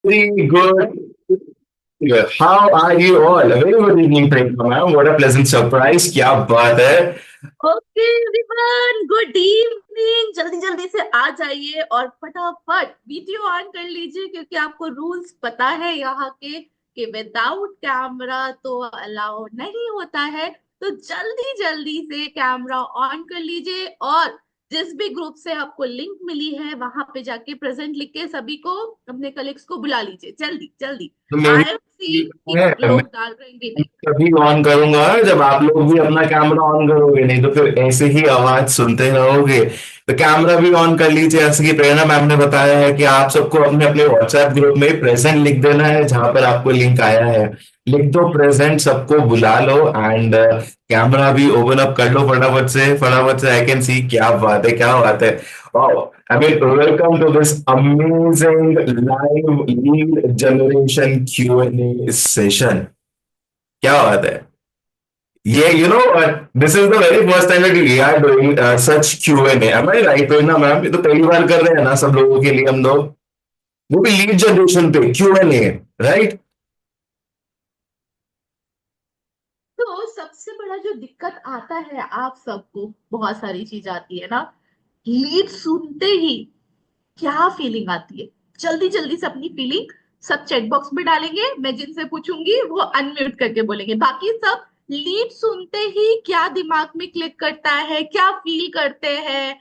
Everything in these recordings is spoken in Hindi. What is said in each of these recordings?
Very good. How are you all? A very good evening, Priyanka ma'am. What a pleasant surprise. क्या बात है? Okay everyone, good evening. जल्दी जल्दी से आ जाइए और फटाफट वीडियो ऑन कर लीजिए, क्योंकि आपको रूल्स पता है यहाँ के कि विदाउट कैमरा तो अलाउ नहीं होता है। तो जल्दी जल्दी से कैमरा ऑन कर लीजिए और जिस भी ग्रुप से आपको लिंक मिली है वहां पे जाके प्रेजेंट लिख के सभी को, अपने कलीग्स को बुला लीजिए जल्दी जल्दी। तो मेरी आई एम सीइंग कि है, मैं लोग डाल रहे हैं कि नहीं। तभी ऑन करूंगा जब आप लोग भी अपना कैमरा ऑन करोगे, नहीं तो फिर ऐसे ही आवाज सुनते रहोगे। तो कैमरा भी ऑन कर लीजिए। जैसे कि प्रेरणा मैम ने बताया है कि आप सबको अपने अपने व्हाट्सएप ग्रुप में प्रेजेंट लिख देना है, जहां पर आपको लिंक आया है। लिख दो प्रेजेंट, सबको बुला लो एंड कैमरा भी ओपन अप कर लो फटाफट से, फटाफट से। I can see. क्या बात है, क्या बात है। Wow. I mean, welcome to this amazing live lead generation Q&A session. क्या बात है। ये this is the very first time that we are doing such Q&A। Am I right ना मैम? ये तो पहली बार कर रहे हैं ना सब लोगों के लिए हम लोग, वो भी लीड जनरेशन पे Q&A, राइट? तो सबसे बड़ा जो दिक्कत आता है आप सबको, बहुत सारी चीज आती है ना, लीड सुनते ही क्या फीलिंग आती है। जल्दी जल्दी से अपनी फीलिंग सब चैट बॉक्स में डालेंगे, मैं जिनसे पूछूंगी वो अनम्यूट करके बोलेंगे। बाकी सब लीड सुनते ही क्या दिमाग में क्लिक करता है, क्या फील करते हैं,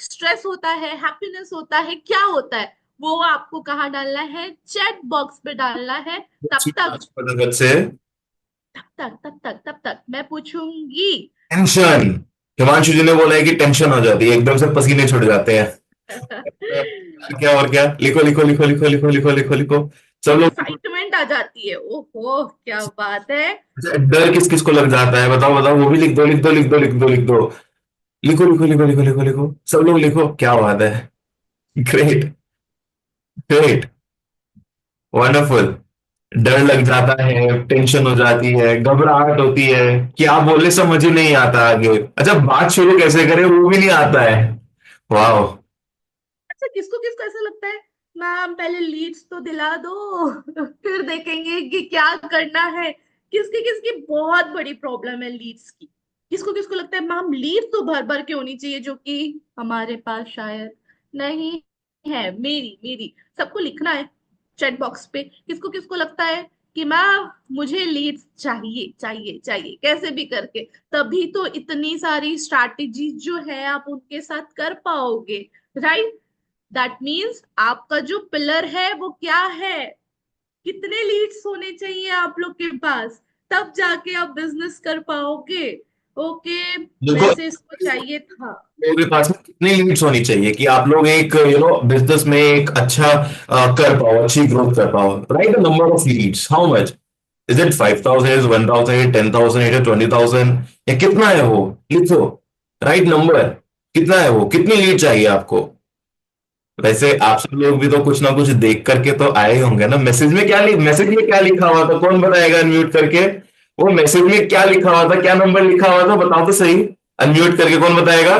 स्ट्रेस होता है, हैप्पीनेस होता है, क्या होता है, वो आपको कहाँ डालना है, चैट बॉक्स पे डालना है। तब तक फटाफट से। तब तक मैं पूछूंगी। टेंशन। हिमांशु जी ने बोला है कि टेंशन हो जाती है, एकदम से पसीने छूट जाते हैं। क्या और क्या? लिखो लिखो लिखो लिखो लिखो लिखो लिखो लिखो। सब लोग। एक्साइटमेंट आ जाती है, ओहो क्या बात है। अच्छा, डर किस किस को लग जाता है, बताओ बताओ, वो भी लिख दो लिख दो लिख दो लिख दो लिख दो। लिखो लिखो लिखो लिखो लिखो लिखो, सब लोग लिखो। क्या बात है। ग्रेट। ग्रेट। वंडरफुल। डर लग जाता है, टेंशन हो जाती है, घबराहट होती है, क्या बोले समझ ही नहीं आता आगे। अच्छा, बात शुरू कैसे करें वो भी नहीं आता है। वाह। अच्छा, किसको किसको ऐसा लगता है, मैम पहले लीड्स तो दिला दो फिर देखेंगे कि क्या करना है। किसकी किसकी बहुत बड़ी प्रॉब्लम है लीड्स की। किसको किसको लगता है मैम लीड तो भर भर के होनी चाहिए, जो कि हमारे पास शायद नहीं है। मेरी मेरी सबको लिखना है चैट बॉक्स पे। किसको किसको लगता है कि मैम मुझे लीड्स चाहिए चाहिए चाहिए, कैसे भी करके। तभी तो इतनी सारी स्ट्रैटेजी जो है आप उनके साथ कर पाओगे, राइट। दैट मीन्स आपका जो पिलर है वो क्या है, कितने लीड्स होने चाहिए आप लोग के पास, तब जाके आप बिजनेस कर पाओगे। ओके, देखो, वैसे इसको चाहिए था। लोगों के पास में कितनी लीड्स होनी चाहिए कि आप लोग एक बिजनेस में एक अच्छा कर पाओ, अच्छी ग्रोथ कर पाओ। Right, the number of leads, how much is it? 5,000, 1,000, 10,000, 20,000, या कितना है वो? लिखो। Write number. कितना है वो, कितनी लीड चाहिए आपको? वैसे आप सब लोग भी तो कुछ ना कुछ देख करके तो आए होंगे ना। मैसेज में क्या लिखा हुआ था, कौन बताएगा अनम्यूट करके? वो मैसेज में क्या लिखा हुआ था, क्या नंबर लिखा हुआ था, बताओ तो सही। अनम्यूट करके कौन बताएगा?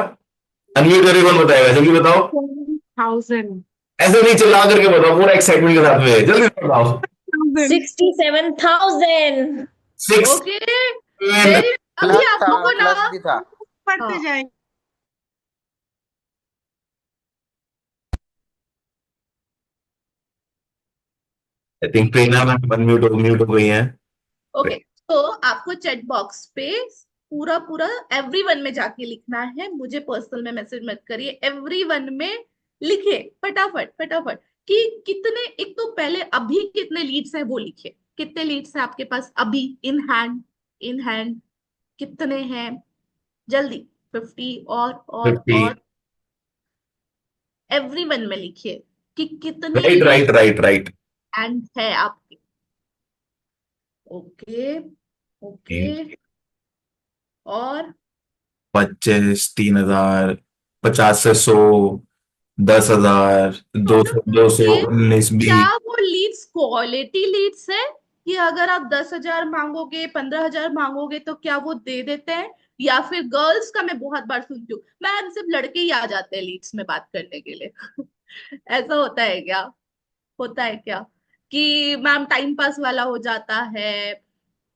अनम्यूट करके कौन बताएगा, जल्दी बताओ। 1000। ऐसे नहीं, चिल्ला करके बताओ पूरा एक्साइटमेंट के साथ में, जल्दी से बताओ। 67,000। सिक्स। Okay, very. अभी प्लस आप था, लोग को ना, प्लस भी था। पढ़ते जाएंगे। I think Prerna ma'am unmute हो गई है। ओके, तो आपको चैट बॉक्स पे पूरा पूरा एवरीवन में जाके लिखना है, मुझे पर्सनल में मैसेज मत करिए, एवरीवन में लिखे फटाफट फटाफट कि कितने, एक तो पहले अभी कितने लीड्स हैं वो लिखे। कितने लीड्स हैं आपके पास अभी इन हैंड, इन हैंड कितने हैं, जल्दी। 50 और 50। और एवरीवन में लिखिए कि कितनी right right lead right right. Hand है आपके। Okay, okay. और 25, 3,000, 50 से 100, 10,000, दो थोड़ा सौ दो सौ पूछिए, उन्नीस क्या बीस वो लीड्स क्वालिटी लीड्स है, कि अगर आप 10,000 मांगोगे, 15,000 मांगोगे तो क्या वो दे देते हैं। या फिर गर्ल्स का मैं बहुत बार सुनती हूँ, मैम सिर्फ लड़के ही आ जाते हैं लीड्स में बात करने के लिए ऐसा होता है क्या। होता है क्या कि मैम टाइम पास वाला हो जाता है,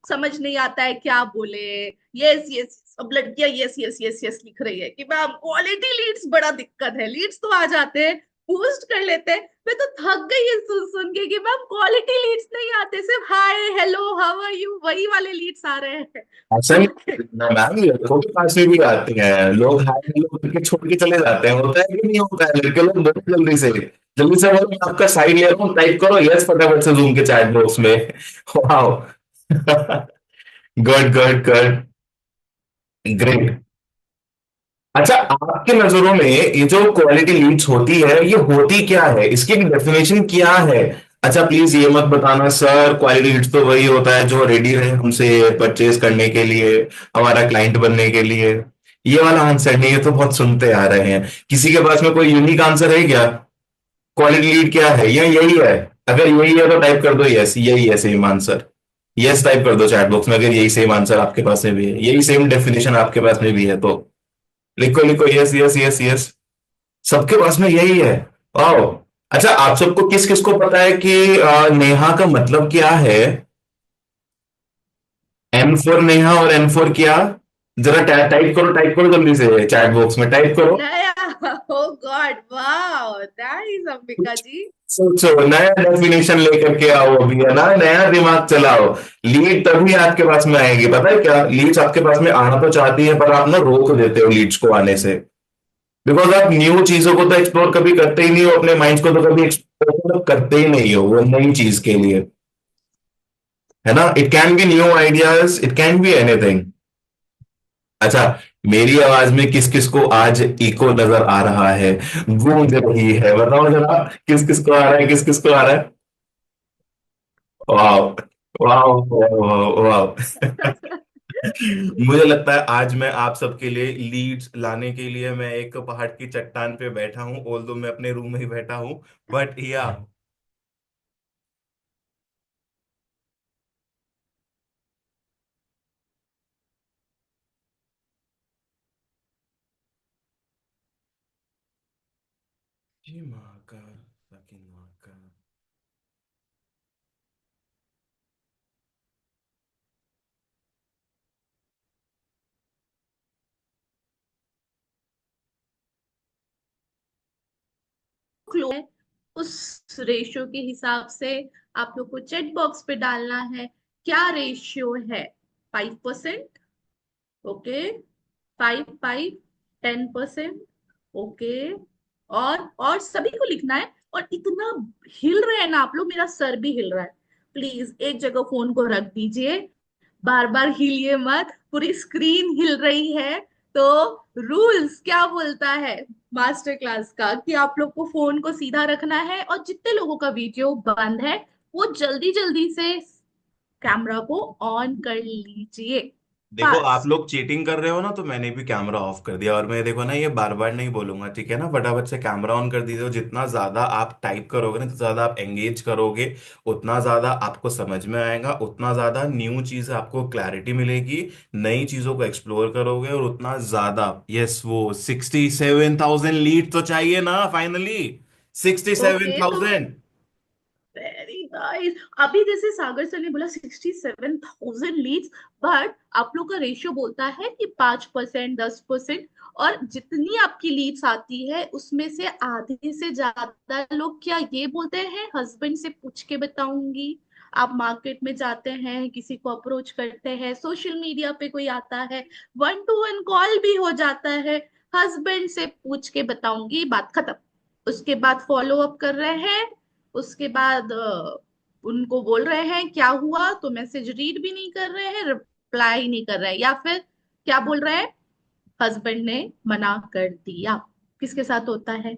समझ नहीं आता है क्या बोले। यस यस, अब लड़कियां यस यस यस यस लिख रही है कि मैम क्वालिटी लीड्स बड़ा दिक्कत है, लीड्स तो आ जाते हैं, पोस्ट कर लेते हैं। मैं तो थक गई है सुन सुन के कि मैम क्वालिटी लीड्स नहीं आते, सिर्फ hi hello how are you वही वाले लीड्स आ रहे हैं। ऐसा ओके। नहीं मैम, लड़कों के पास में भी आते हैं लोग, हाय हेलो करके छोड़ के चले जाते हैं, होता है कि नहीं होता है? लड़के लोग बहुत जल्दी से बोलो, मैं आपका साइड ले रहा हूँ, टाइप करो यस फटाफट से जूम के चैट बॉक्स में। Wow. Good good good, great. अच्छा, आपकी नजरों में ये जो क्वालिटी लीड्स होती है, ये होती क्या है, इसकी डेफिनेशन क्या है? अच्छा प्लीज ये मत बताना सर क्वालिटी लीड्स तो वही होता है जो रेडी रहे हमसे परचेज करने के लिए, हमारा क्लाइंट बनने के लिए। ये वाला आंसर नहीं, ये तो बहुत सुनते आ रहे हैं। किसी के पास में कोई यूनिक आंसर है क्या? क्वालिटी लीड क्या है, या यही है? अगर यही है तो टाइप कर दो यस, यही है सेम आंसर। यस टाइप कर दो चैट बॉक्स में, अगर यही सेम आंसर आपके पास में भी है, यही सेम डेफिनेशन आपके पास में भी है तो लिखो लिखो यस यस यस यस। सबके पास में यही है। वाओ। अच्छा, आप सबको किस किस को पता है कि नेहा का मतलब क्या है? एन फॉर नेहा और एन फॉर क्या? जरा टाइप करो जल्दी से चैट बॉक्स में टाइप करो। नया। ओ गॉड वाओ नाइस अंबिका जी। सोचो, नया डेफिनेशन लेकर के आओ अभी, है ना, नया दिमाग चलाओ। लीड तभी आपके पास में आएगी, पता है क्या, लीड्स आपके पास में आना तो चाहती है पर आप ना रोक देते हो लीड्स को आने से। बिकॉज आप न्यू चीजों को तो एक्सप्लोर कभी करते ही नहीं हो, अपने माइंड को तो कभी एक्सप्लोर करते ही नहीं हो वो नई चीज के लिए, है ना। It can be new ideas, it can be anything. अच्छा, मेरी आवाज में किस किस को आज इको नजर आ रहा है, गूंज रही है, बताओ जरा किस किस को आ रहा है, किस किस को आ रहा है? वाह, वाह, वाह, वाह। मुझे लगता है आज मैं आप सबके लिए लीड्स लाने के लिए मैं एक पहाड़ की चट्टान पे बैठा हूँ, ऑल्दो मैं अपने रूम में ही बैठा हूँ, बट या जी माँ का fucking माँ का। क्लो है, उस रेशियो के हिसाब से आप लोग को चेक बॉक्स पे डालना है क्या रेशियो है। 5%, ओके, 5 5, 10%, ओके। और सभी को लिखना है। और इतना हिल रहे हैं ना आप लोग, मेरा सर भी हिल रहा है। प्लीज एक जगह फोन को रख दीजिए, बार बार हिलिए मत, पूरी स्क्रीन हिल रही है। तो रूल्स क्या बोलता है मास्टर क्लास का कि आप लोग को फोन को सीधा रखना है, और जितने लोगों का वीडियो बंद है वो जल्दी जल्दी से कैमरा को ऑन कर लीजिए। देखो, आप फास्ट। लोग चीटिंग कर रहे हो ना, तो मैंने भी कैमरा ऑफ कर दिया, और मैं देखो ना ये बार बार नहीं बोलूंगा, ठीक है ना, फटाफट से कैमरा ऑन कर दीजिए। जितना ज्यादा आप टाइप करोगे ना, जितना ज्यादा आप एंगेज करोगे, उतना ज्यादा आपको समझ में आएगा, उतना ज्यादा न्यू चीज आपको क्लैरिटी मिलेगी, नई चीजों को एक्सप्लोर करोगे, और उतना ज्यादा, यस, वो 67,000 लीड तो चाहिए ना फाइनली, सिक्सटी सेवन ओके तो थाउजेंड वेरी नाइस। अभी जैसे सागर सर ने बोला 67,000 लीड्स, बट आप लोग का रेशियो बोलता है कि 5%, 10%। और जितनी आपकी लीड्स आती है उसमें से आधे से ज्यादा लोग क्या ये बोलते हैं हस्बैंड से पूछ के बताऊंगी। आप मार्केट में जाते हैं, किसी को अप्रोच करते हैं, सोशल मीडिया पे कोई आता है, 1 to 1 कॉल भी हो जाता है, हस्बैंड से पूछ के बताऊंगी, बात खत्म। उसके बाद फॉलो अप कर रहे हैं, उसके बाद उनको बोल रहे हैं क्या हुआ, तो मैसेज रीड भी नहीं कर रहे हैं, रिप्लाई नहीं कर रहे हैं, या फिर क्या बोल रहे हैं, हस्बैंड ने मना कर दिया। किसके साथ होता है?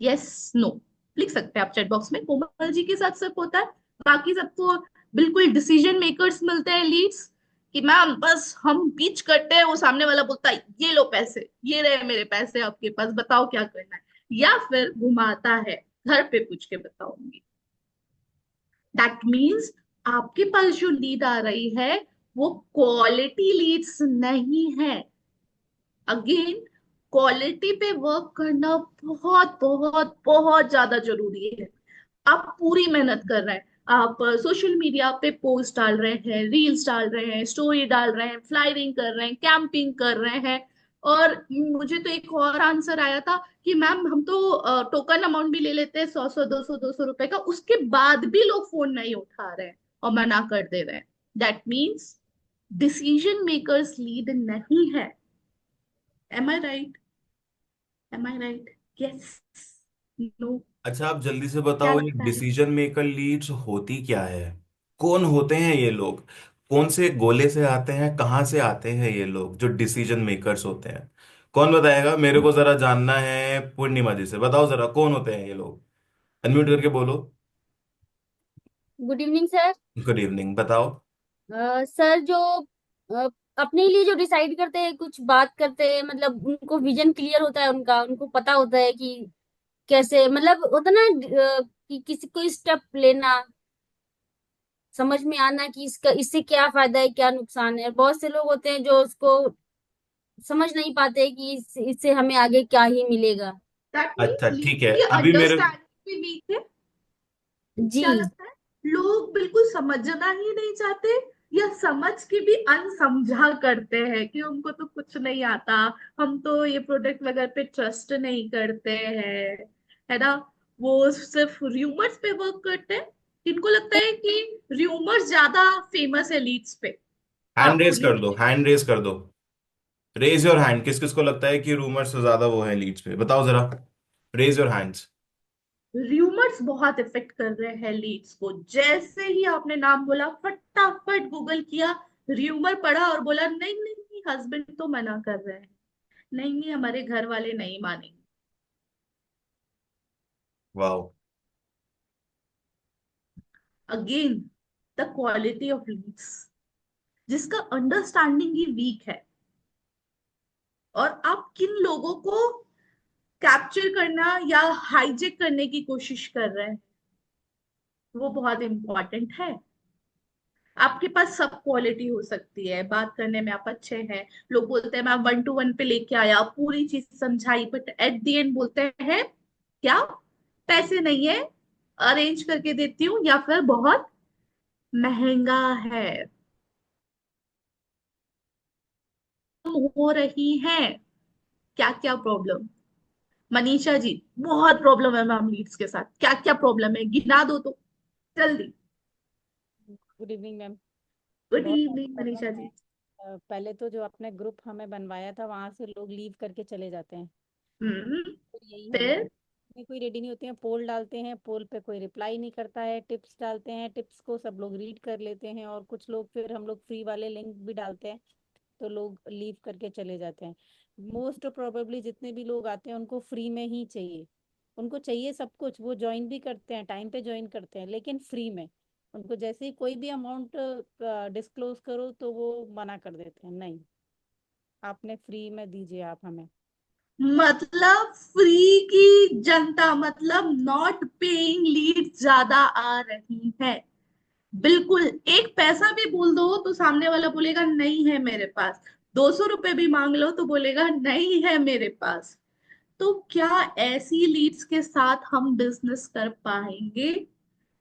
यस नो लिख सकते हैं आप चैट बॉक्स में। कोमल जी के साथ सब होता है। बाकी सबको बिल्कुल डिसीजन मेकर्स मिलते हैं लीड्स, कि मैम बस हम पिच करते हैं, वो सामने वाला बोलता है ये लो पैसे, ये रहे मेरे पैसे आपके पास, बताओ क्या करना है। या फिर घुमाता है, घर पे पूछ के बताऊंगी। दैट मीन्स आपके पास जो लीड आ रही है वो क्वालिटी लीड्स नहीं है। अगेन, क्वालिटी पे वर्क करना बहुत बहुत बहुत ज्यादा जरूरी है। आप पूरी मेहनत कर रहे हैं, आप सोशल मीडिया पे पोस्ट डाल रहे हैं, रील्स डाल रहे हैं, स्टोरी डाल रहे हैं, फ्लायरिंग कर रहे हैं, कैंपिंग कर रहे हैं। और मुझे तो एक और आंसर आया था कि मैम हम तो टोकन अमाउंट भी ले लेते हैं, 100 100 200 200 रुपए का, उसके बाद भी लोग फोन नहीं उठा रहे हैं और मना कर दे रहे हैं। That means decision makers lead नहीं है। M I right? M I right? Yes? No? अच्छा, आप जल्दी से क्या बताओ, ये लगता है? डिसीजन मेकर लीड्स होती क्या है? कौन होते हैं ये लोग? कौन से गोले से आते हैं, कहाँ से आते हैं ये लोग जो डिसीजन मेकर्स होते हैं? कौन बताएगा? मेरे को जरा जानना है। पूर्णिमा जी से बताओ जरा, कौन होते हैं ये लोग? अनम्यूट करके बोलो। Good evening sir. Good evening, बताओ। सर जो अ, अपने लिए जो डिसाइड करते हैं, कुछ बात करते हैं, मतलब उनको विजन क्लियर होता है उनका, उनको पता होता है कि कैसे, मतलब होता ना कि किसी को स्टेप लेना, समझ में आना कि इसका इससे क्या फायदा है क्या नुकसान है। बहुत से लोग होते हैं जो उसको समझ नहीं पाते कि इससे हमें आगे क्या ही मिलेगा। दैट अच्छा मीन्स ठीक है, लीड की अभी मेरे। अंडरस्टैंडिंग भी वीक है। जी। क्या लगता है? लोग बिल्कुल समझना ही नहीं चाहते, या समझ के भी अनसमझा करते हैं कि उनको तो कुछ नहीं आता, हम तो ये प्रोडक्ट वगैरह पे ट्रस्ट नहीं करते हैं, है ना? वो सिर्फ र्यूमर्स पे वर्क करते हैं। इनको लगता है कि र्यूमर्स ज्यादा फेमस है लीड्स पे। हाँ, हैंड रेज बोलिए कर दो, बोलिए। हैंड रेज कर दो। रेज योर हैंड, किस किस को लगता है कि रूमर से ज्यादा वो है लीड्स पे? बताओ जरा। Raise your hands. र्यूमर्स बहुत इफेक्ट कर रहे हैं लीड्स को। जैसे ही आपने नाम बोला, फटाफट गूगल किया, र्यूमर पढ़ा और बोला नहीं नहीं नहीं, हस्बैंड तो मना कर रहे हैं, नहीं नहीं हमारे घर वाले नहीं मानेंगे। Wow. Again, the quality of leads, जिसका अंडरस्टैंडिंग ही वीक है। और आप किन लोगों को कैप्चर करना या हाईजेक करने की कोशिश कर रहे हैं, वो बहुत इंपॉर्टेंट है। आपके पास सब क्वालिटी हो सकती है, बात करने में आप अच्छे हैं, लोग बोलते हैं मैं 1 to 1 पे लेके आया, पूरी चीज समझाई, बट एट द एंड बोलते हैं क्या? पैसे नहीं है, अरेंज करके देती हूँ, या फिर बहुत महंगा है। हो रही है। क्या क्या प्रॉब्लम? मनीषा जी, बहुत प्रॉब्लम है मैम लीड्स के साथ। क्या क्या प्रॉब्लम है, गिना दो तो जल्दी। Good evening ma'am. गुड बहुत सारी इवनिंग प्रॉब्लम मनीषा है। जी। पहले तो जो आपने ग्रुप हमें बनवाया था वहां से लोग लीव करके चले जाते हैं। हम्म। तो यही है मैम। फिर? में कोई रेडी नहीं होते हैं, पोल डालते हैं, पोल पे कोई रिप्लाई नहीं करता है, टिप्स डालते हैं, टिप्स को सब लोग रीड कर लेते हैं, और कुछ लोग फिर हम लोग फ्री वाले लिंक भी डालते हैं तो लोग लीव करके चले जाते हैं। मोस्ट प्रोबेबली जितने भी लोग आते हैं उनको फ्री में ही चाहिए। उनको चाहिए सब कुछ, वो ज्वाइन भी करते हैं, टाइम पे ज्वाइन करते हैं, लेकिन फ्री में। उनको जैसे ही कोई भी अमाउंट डिस्क्लोज करो तो वो मना कर देते हैं, नहीं आपने फ्री में दीजिए आप हमें। मतलब फ्री की जनता, मतलब नॉट पेइंग लीड ज्यादा आ रही है। बिल्कुल। एक पैसा भी बोल दो तो सामने वाला बोलेगा नहीं है मेरे पास, 200 रुपए भी मांग लो तो बोलेगा नहीं है मेरे पास। तो क्या ऐसी लीड्स के साथ हम बिजनेस कर पाएंगे?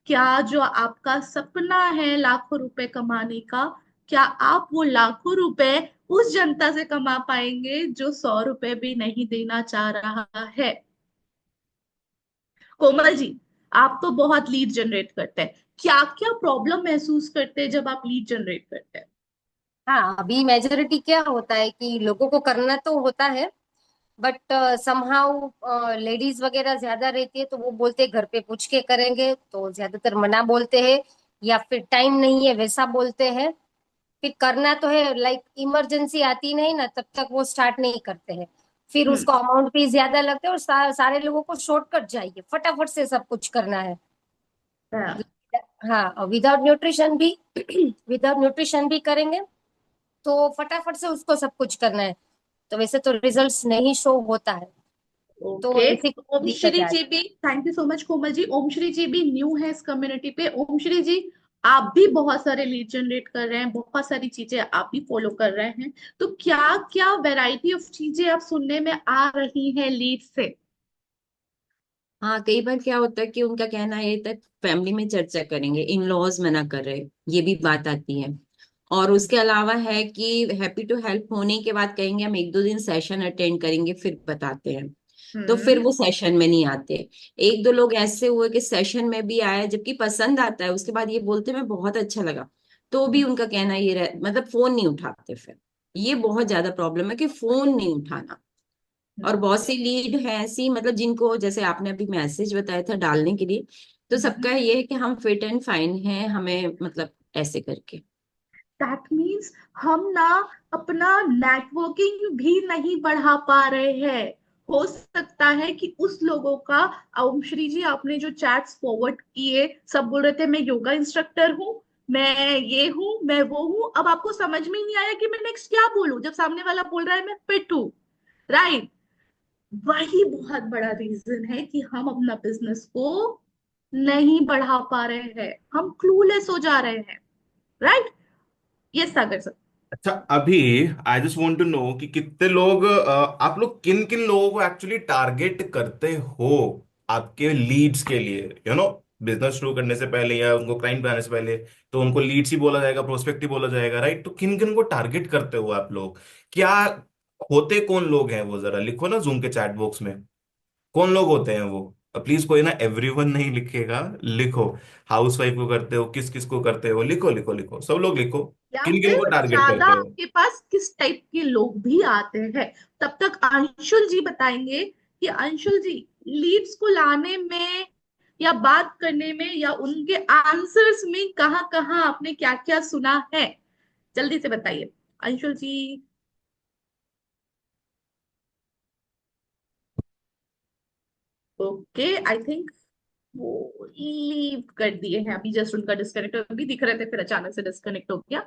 क्या जो आपका सपना है लाखों रुपए कमाने का, क्या आप वो लाखों रुपए उस जनता से कमा पाएंगे जो 100 रुपए भी नहीं देना चाह रहा है? कोमल जी, आप तो बहुत लीड जनरेट करते हैं, क्या क्या प्रॉब्लम महसूस करते हैं जब आप लीड जनरेट करते हैं? हाँ, अभी मेजोरिटी क्या होता है कि लोगों को करना तो होता है, बट समहाउ लेडीज वगैरह ज्यादा रहती है, तो वो बोलते हैं घर पे पूछ के करेंगे, तो ज्यादातर मना बोलते हैं, या फिर टाइम नहीं है वैसा बोलते हैं। फिर करना तो है, लाइक इमरजेंसी आती नहीं ना, तब तक वो स्टार्ट नहीं करते हैं। फिर हम्म। उसको अमाउंट भी ज्यादा लगता है, और सारे लोगों को शॉर्टकट चाहिए, फटाफट से सब कुछ करना है। हाँ। हाँ, विदाउट न्यूट्रिशन भी विदाउट न्यूट्रिशन भी करेंगे तो फटाफट से उसको सब कुछ करना है, तो वैसे तो रिजल्ट्स नहीं शो होता है। तो ओके। ऐसी ओम दिक्कत श्री है। जी भी, thank you so much Komal ji. ओम श्री जी भी न्यू है इस कम्युनिटी पे। ओम श्री जी, आप भी बहुत सारे लीड जनरेट कर रहे हैं, बहुत सारी चीजें आप भी फॉलो कर रहे हैं, तो क्या क्या वैरायटी ऑफ चीजें आप सुनने में आ रही हैं लीड से? हाँ, कई बार क्या होता है कि उनका कहना ये था फैमिली में चर्चा करेंगे, इन लॉज मना कर रहे, ये भी बात आती है। और उसके अलावा है कि हैप्पी टू हेल्प होने के बाद कहेंगे हम 1-2 दिन सेशन अटेंड करेंगे फिर बताते हैं, तो फिर हम्म। वो सेशन में नहीं आते। 1-2 लोग ऐसे हुए कि सेशन में भी आया, जबकि पसंद आता है, उसके बाद ये बोलते मैं बहुत अच्छा लगा, तो भी उनका कहना ये मतलब फोन नहीं उठाते फिर। ये बहुत ज्यादा प्रॉब्लम है कि फोन नहीं उठाना। और बहुत सी लीड है ऐसी, मतलब जिनको जैसे आपने अभी मैसेज बताया था डालने के लिए, तो सबका ये है कि हम फिट एंड फाइन हैं, हमें मतलब ऐसे करके। दैट मीन्स हम ना अपना नेटवर्किंग भी नहीं बढ़ा पा रहे हैं। हो सकता है कि उस लोगों का, श्री जी आपने जो चैट्स फॉरवर्ड किए, सब बोल रहे थे मैं योगा इंस्ट्रक्टर हूँ, मैं ये हूँ, मैं वो हूँ। अब आपको समझ में ही नहीं आया कि मैं नेक्स्ट क्या बोलूं जब सामने वाला बोल रहा है मैं फिट हूँ। राइट। वही बहुत बड़ा रीजन है कि हम अपना बिजनेस को नहीं बढ़ा पा रहे हैं, हम क्लूलेस हो जा रहे हैं। राइट। ये सागर सर। अच्छा, अभी I just want to know कि कितने लोग आप लोग किन किन लोगों को एक्चुअली टारगेट करते हो आपके लीड्स के लिए, बिजनेस शुरू करने से पहले या उनको क्लाइंट बनाने से पहले। तो उनको लीड्स ही बोला जाएगा, प्रोस्पेक्ट ही बोला जाएगा, राइट? तो किन किन को टारगेट करते हो आप लोग? क्या होते कौन लोग हैं वो? जरा लिखो ना जूम के चैट बॉक्स में, कौन लोग होते हैं वो। प्लीज कोई ना एवरीवन नहीं लिखेगा, लिखो। हाउस वाइफ को करते हो, किस किस को करते हो, लिखो लिखो लिखो, सब लोग लिखो। या किन किन फिर को टारगेट ज्यादा करते हो? आपके पास किस टाइप के लोग भी आते हैं। तब तक अंशुल जी बताएंगे कि अंशुल जी लीड्स को लाने में या बात करने में या उनके आंसर्स में कहाँ कहाँ आपने क्या क्या सुना है। जल्दी से बताइए अंशुल जी। ओके, आई थिंक वो लीव कर दिए हैं अभी, जस्ट उनका डिस्कनेक्ट अभी दिख रहे थे फिर अचानक से डिस्कनेक्ट हो गया।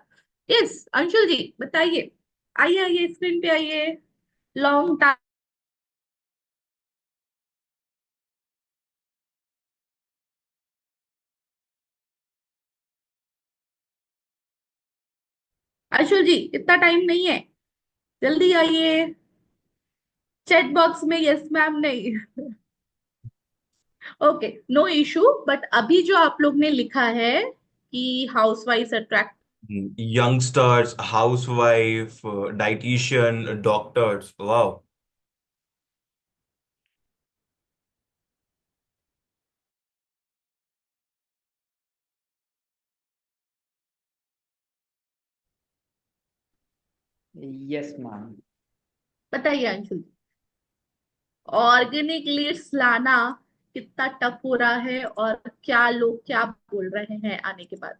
यस अंशुल जी बताइए। आइए आइए स्क्रीन पे आइए। Long time. अंशुल जी इतना टाइम नहीं है, जल्दी आइए। चैट बॉक्स में यस मैम नहीं। Okay, no issue. बट अभी जो आप लोग ने लिखा है कि housewife attract. Youngsters, housewife, dietitian, doctors, वाह। Yes ma'am. बताइए अंशुल जी, ऑर्गेनिक लीड्स लाना कितना टफ हो रहा है और क्या लोग क्या बोल रहे हैं आने के बाद।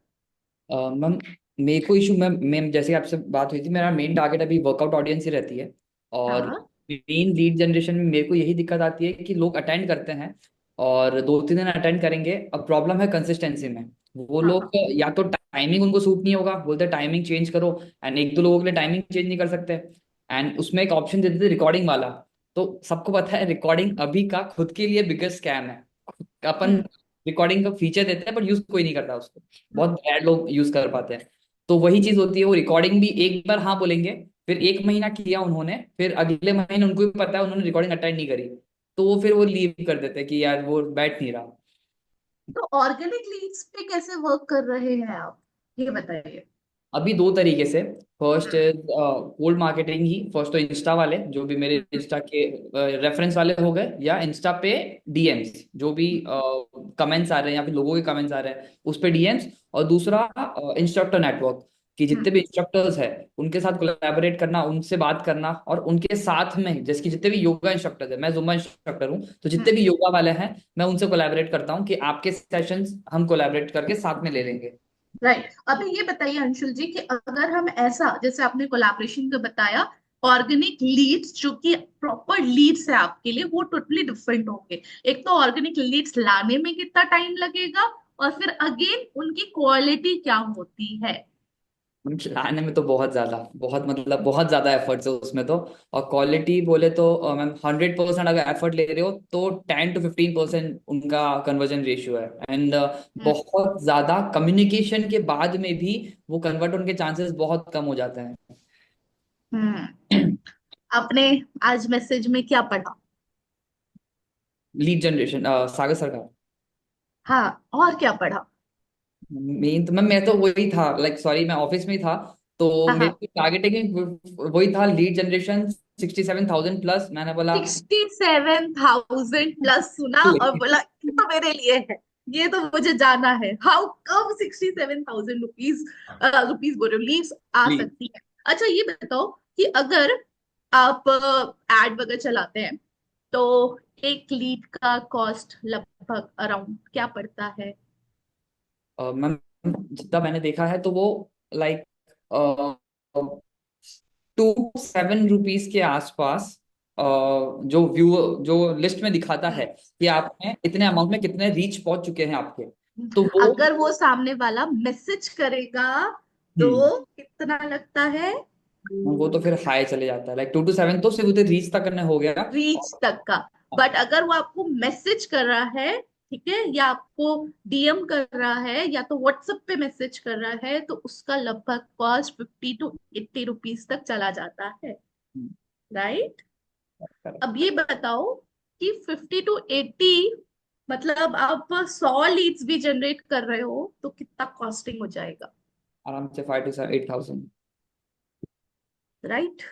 मैम, मेरे को इशू मैम मैम जैसे आपसे बात हुई थी, मेरा मेन टारगेट अभी वर्कआउट ऑडियंस ही रहती है। और हाँ। मेन लीड जनरेशन में मेरे को यही दिक्कत आती है कि लोग अटेंड करते हैं और 2-3 दिन अटेंड करेंगे, अब प्रॉब्लम है कंसिस्टेंसी में। वो लोग हाँ। या तो टाइमिंग उनको सूट नहीं होगा, बोलते टाइमिंग चेंज करो, एंड 1-2 लोगों के लिए टाइमिंग चेंज नहीं कर सकते। एंड उसमें एक ऑप्शन देते थे रिकॉर्डिंग वाला। तो सबको पता है रिकॉर्डिंग अभी का खुद के लिए बिगेस्ट स्कैम है। अपन हम्म। रिकॉर्डिंग का फीचर देते हैं पर यूज कोई नहीं करता उसको, बहुत हम्म। बैड लोग यूज कर पाते हैं। तो वही चीज होती है, वो रिकॉर्डिंग भी एक बार हाँ बोलेंगे, फिर 1 महीना किया उन्होंने, फिर अगले महीने उनको भी पता है उन्होंने रिकॉर्डिंग अटेंड नहीं करी, तो वो फिर वो लीव कर देते हैं कि यार वो बैठ नहीं रहा। तो ऑर्गेनिक लीड्स पे कैसे वर्क कर रहे हैं आप, ये बताइए। अभी 2 तरीके से। First hmm. Is cold marketing he. First तो इंस्टा वाले जो भी मेरे हम्म। इंस्टा के रेफरेंस वाले हो गए, या इंस्टा पे डीएम्स जो भी कमेंट्स आ रहे हैं या फिर लोगों के कमेंट्स आ रहे हैं उस पे डीएम्स। और दूसरा इंस्ट्रक्टर नेटवर्क, कि जितने भी इंस्ट्रक्टर्स हैं उनके साथ कोलैबोरेट करना, उनसे बात करना, और उनके साथ में जैसे कि जितने भी योगा इंस्ट्रक्टर्स हैं, मैं जुम्बा इंस्ट्रक्टर हूँ, तो जितने हम्म। भी योगा वाले हैं मैं उनसे कोलैबोरेट करता हूँ कि आपके सेशंस हम कोलैबोरेट करके साथ में ले लेंगे। राइट। अभी ये बताइए अंशुल जी कि अगर हम ऐसा जैसे आपने कोलैबोरेशन का बताया, ऑर्गेनिक लीड्स जो कि प्रॉपर लीड्स है आपके लिए वो टोटली डिफरेंट होंगे। एक तो ऑर्गेनिक लीड्स लाने में कितना टाइम लगेगा और फिर अगेन उनकी क्वालिटी क्या होती है। मैम चलाने में तो बहुत ज्यादा, बहुत मतलब बहुत ज्यादा एफर्ट्स है उसमें तो। और क्वालिटी बोले तो मैम 100% अगर एफर्ट ले रहे हो तो 10 to 15% उनका कन्वर्जन रेशियो है। एंड हम्म। बहुत ज्यादा कम्युनिकेशन के बाद में भी वो कन्वर्ट होने के चांसेस बहुत कम हो जाते हैं। हम्म। आपने आज मैसेज में क्या पढ़ा। लीड जनरेशन, सागर सरकार। हाँ, और क्या पढ़ा? मेन तो मैं तो वही था, लाइक सॉरी, मैं ऑफिस में ही था, तो हाँ हाँ, मेरी टारगेटिंग वही था, लीड जनरेशन 67,000 प्लस। मैंने बोला 67,000 प्लस सुना और बोला ये तो मेरे लिए है, ये तो मुझे जाना है। हाउ कम 67,000 रुपीज, रुपीज बोल रहे हो, लीव्स आ लीड। सकती है? अच्छा ये बताओ कि अगर आप एड वगैरह चलाते हैं तो एक लीड का कॉस्ट लगभग अराउंड क्या पड़ता है? मैम, जितना मैंने देखा है तो वो लाइक 2 to 7 रुपीज के आसपास, जो व्यू, जो लिस्ट में दिखाता है कि आपने इतने अमाउंट में कितने रीच पहुंच चुके हैं आपके, तो वो अगर वो सामने वाला मैसेज करेगा तो हम्म कितना लगता है? वो तो फिर हाई चले जाता है, लाइक 2 to 7 तो सिर्फ उधर रीच तक करने हो गया। रीच तक का। बट अगर वो आपको मैसेज कर रहा है, ठीक है, या आपको डीएम कर रहा है, या तो व्हाट्सएप पे मैसेज कर रहा है, तो उसका लगभग कॉस्ट 50 to 80 रुपीज तक चला जाता है, राइट? करेक्ट। अब ये बताओ कि 50 to 80, मतलब आप 100 लीड्स भी जनरेट कर रहे हो तो कितना कॉस्टिंग हो जाएगा, आराम से 5 to 8 thousand। Right?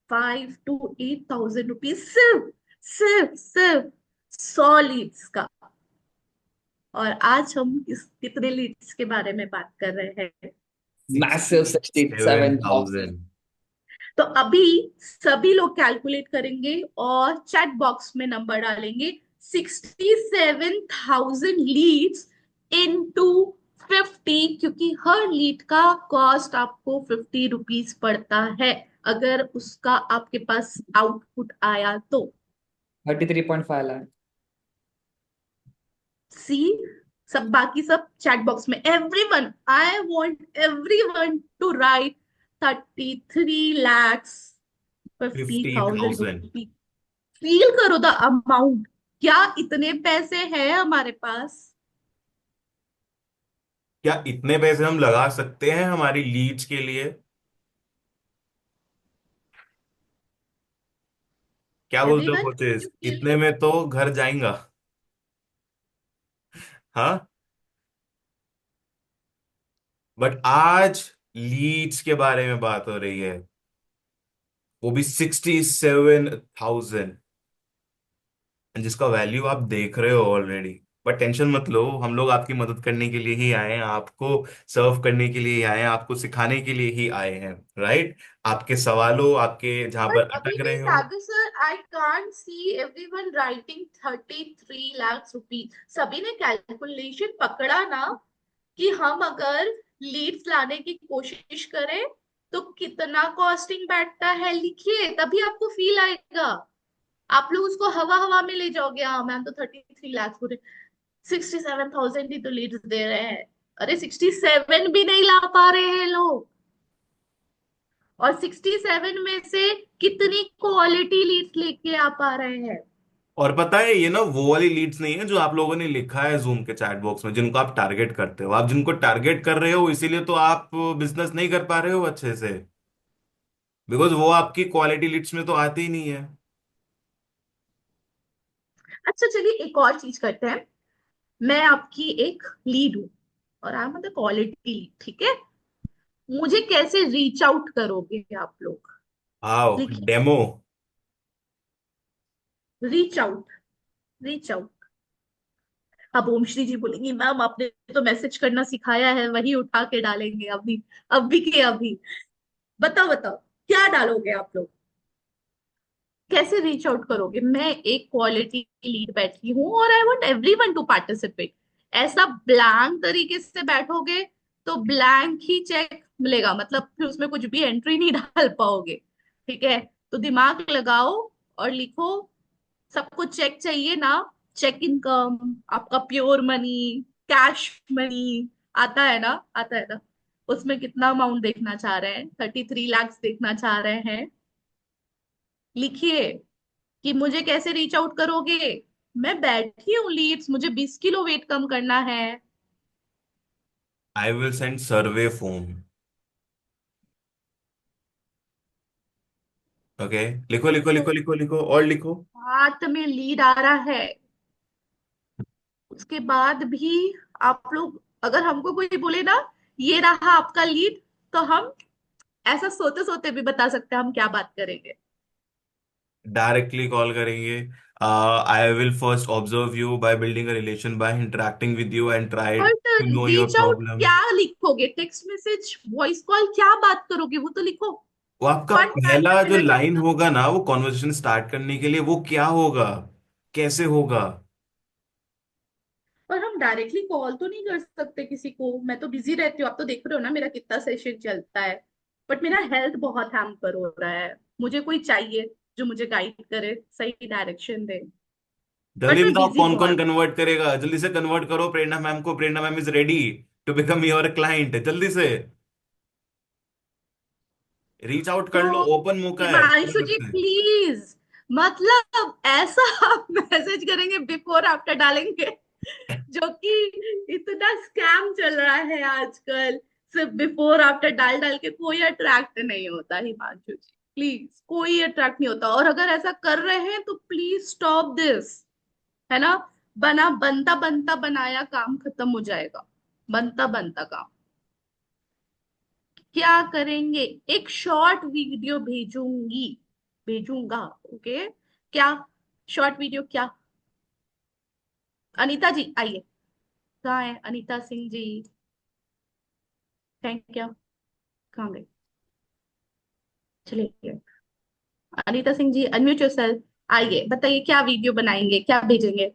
5 to 8 thousand rupees सिर्फ सिर्फ सिर्फ 100 लीड्स का। और आज हम कितने लीड्स के बारे में बात कर रहे हैं? मैसिव 67,000। 67,000। तो अभी सभी लोग कैलकुलेट करेंगे और चैट बॉक्स में नंबर डालेंगे, 67,000 लीड्स इनटू 50, क्योंकि हर लीड का कॉस्ट आपको 50 रुपीज पड़ता है अगर उसका आपके पास आउटपुट आया तो। 33.5 लाख। सी, सब बाकी सब चैट बॉक्स में, everyone, I want everyone to write 33 lakhs 50,000 50,000। Rupees. Feel करो द अमाउंट, क्या इतने पैसे हैं हमारे पास? क्या इतने पैसे हम लगा सकते हैं हमारी लीड्स के लिए? क्या बोलते हो एवरीवन, कोचेस, यू फील इतने में तो घर जाएगा? हाँ। बट आज लीड्स के बारे में बात हो रही है, वो भी 67,000, जिसका वैल्यू आप देख रहे हो ऑलरेडी। बट टेंशन मत लो, हम लोग आपकी मदद करने के लिए ही आए हैं, आपको सर्व करने के लिए ही आए हैं, आपको सिखाने के लिए ही आए हैं, राइट? आपके सवालों, आपके जहां पर बट अभी अटक भी रहे हो। Sagar sir, I can't see everyone writing 33 lakhs rupees. सभी ने कैलकुलेशन पकड़ा ना कि हम अगर लीड्स लाने की कोशिश करें तो कितना कॉस्टिंग बैठता है? लिखिए, तभी आपको फील आएगा। आप लोग उसको हवा हवा में ले जाओगे, हाँ मैम तो 33 lakhs पूरे, 67,000 ही तो लीड्स दे रहे हैं। अरे 67 भी नहीं ला पा रहे हैं लोग, और 67 में से कितनी क्वालिटी लीड्स लेके आ पा रहे हैं? और पता है, ये ना वो वाली लीड्स नहीं है जो आप लोगों ने लिखा है जूम के चैट बॉक्स में, जिनको आप टारगेट करते हो। आप जिनको टारगेट कर रहे हो इसीलिए तो आप बिजनेस नहीं कर पा रहे हो अच्छे से, बिकॉज वो आपकी क्वालिटी लीड्स में तो आती ही नहीं है। अच्छा चलिए एक और चीज करते हैं। मैं आपकी एक लीड हूँ और I am the quality lead, ठीक है? मुझे कैसे रीच आउट करोगे आप लोग? आओ लिखिए, demo. Reach out, reach out. अब ओमश्री जी बोलेंगी मैम आपने तो मैसेज करना सिखाया है, वही उठा के डालेंगे अभी, अभी के अभी। बताओ बताओ, क्या डालोगे आप लोग? कैसे रीच आउट करोगे? मैं एक क्वालिटी लीड बैठी हूँ और I want everyone to participate. ऐसा ब्लैंक तरीके से बैठोगे तो ब्लैंक ही चेक मिलेगा, मतलब फिर उसमें कुछ भी एंट्री नहीं डाल पाओगे, ठीक है? तो दिमाग लगाओ और लिखो। सबको चेक चाहिए ना? चेक इनकम, आपका प्योर मनी, कैश मनी, आता है ना? आता है ना? उसमें कितना अमाउंट देखना चाह रहे हैं? 33 lakhs देखना चाह रहे हैं? लिखिए कि मुझे कैसे रीच आउट करोगे। मैं बैठी हूँ लीड्स, मुझे 20 किलो वेट कम करना है। आई will send survey form. Okay, लिखो लिखो लिखो लिखो लिखो और लिखो। हाथ में लीड आ रहा है, उसके बाद भी आप लोग, अगर हमको कोई बोले ना ये रहा आपका लीड, तो हम ऐसा सोते सोते भी बता सकते हैं हम क्या बात करेंगे। डायरेक्टली कॉल करेंगे। I will first observe you by building a relation by interacting with you and try but to know your reach out problem. क्या लिखोगे? टेक्स्ट मैसेज, वॉइस कॉल, क्या बात करोगे वो तो लिखो। वो आपका वन टाइम पहला में जो मिला के लाइन बता। होगा ना वो कॉन्वर्सेशन स्टार्ट करने के लिए, वो क्या होगा, कैसे होगा? और हम डायरेक्टली कॉल तो नहीं कर सकते किसी को, मैं तो बिजी रहती हूँ, आप तो देख रहे हो ना मेरा कितना सेशन चलता है। बट मेरा हेल्थ बहुत हैम्पर हो रहा है, मुझे कोई चाहिए जो मुझे गाइड करे, सही डायरेक्शन दे। जल्दी बट मैं बताओ बिजी कौन कौन बहुत हूँ। कन्वर्ट करेगा, जल्दी से कन्वर्ट करो प्रेरणा मैम को। Prerna ma'am is ready to become your client, जल्दी से रीच आउट कर लो, तो ओपन मौका है, कर हिमांशु जी सकते हैं। प्लीज, मतलब ऐसा आप मैसेज करेंगे बिफोर आफ्टर डालेंगे, जो कि इतना स्कैम चल रहा है आजकल। सिर्फ बिफोर आफ्टर डाल डाल के कोई अट्रैक्ट नहीं होता हिमांशु जी, प्लीज कोई अट्रैक्ट नहीं होता। और अगर ऐसा कर रहे हैं तो प्लीज स्टॉप दिस, है ना। बना बनता बनता बनाया काम खत्म हो जाएगा, बनता बनता काम। क्या करेंगे? एक शॉर्ट वीडियो भेजूंगी, भेजूंगा, ओके। क्या शॉर्ट वीडियो क्या? अनीता जी आइए, कहाँ है अनीता सिंह जी? Thank you. कहाँ गए? चले गए। अनीता सिंह जी अनम्यूट योरसेल्फ, आइए बताइए क्या वीडियो बनाएंगे, क्या भेजेंगे?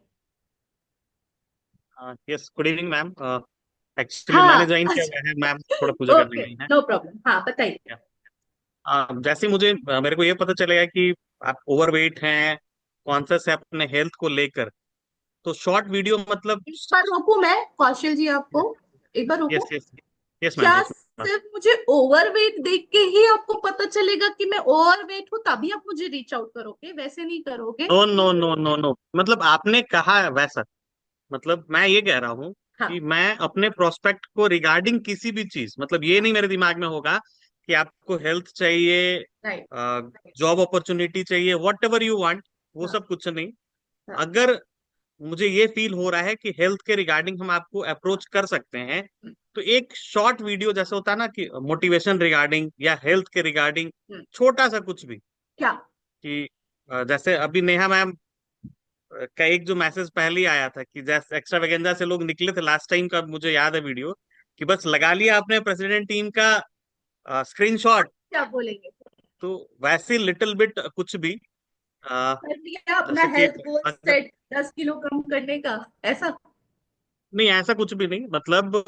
Yes, good evening ma'am. Actually मैंने हाँ ज्वाइन किया अच्छा, हुआ है, मैम थोड़ा पूजा करने ओके गई हैं। नो प्रॉब्लम, हाँ बताइए। जैसे ही मुझे मेरे को ये पता चलेगा कि आप ओवरवेट हैं, कॉन्शियस है अपने हेल्थ को लेकर, तो शॉर्ट वीडियो मतलब। एक बार रोकूं मैं कौशल जी आपको, एक बार रोकूं। यस यस, यस मैम, क्या यस मैम। सिर्फ मुझे ओवरवेट देख के ही आपको पता चलेगा कि मैं ओवरवेट हूं तभी आप मुझे रीच आउट करोगे? वैसे नहीं करोगे। No no no no no, मतलब आपने कहा है वैसा, मतलब मैं ये कह रहा हूँ हाँ कि मैं अपने प्रोस्पेक्ट को रिगार्डिंग किसी भी चीज, मतलब ये नहीं मेरे दिमाग में होगा कि आपको हेल्थ चाहिए, राइट। जॉब अपॉर्चुनिटी चाहिए, वॉट एवर यू वांट, वो हाँ सब कुछ नहीं। हाँ। अगर मुझे ये फील हो रहा है कि हेल्थ के रिगार्डिंग हम आपको अप्रोच कर सकते हैं, हम्म, तो एक शॉर्ट वीडियो जैसे होता है ना कि मोटिवेशन रिगार्डिंग या हेल्थ के रिगार्डिंग, हम्म, छोटा सा कुछ भी, क्या? कि जैसे अभी नेहा मैम का एक जो मैसेज पहले ही आया था कि जैसे एक्स्ट्रावेगेंजा से लोग निकले थे लास्ट टाइम का, मुझे याद है वीडियो, कि बस लगा लिया आपने प्रेसिडेंट टीम का अब स्क्रीनशॉट। क्या बोलेंगे? तो वैसे लिटिल बिट कुछ भी, अ, कर लिया अपना जैसे कि हेल्थ गोल अगर, सेट 10 किलो कम करने का, ऐसा? नहीं ऐसा कुछ भी नहीं, मतलब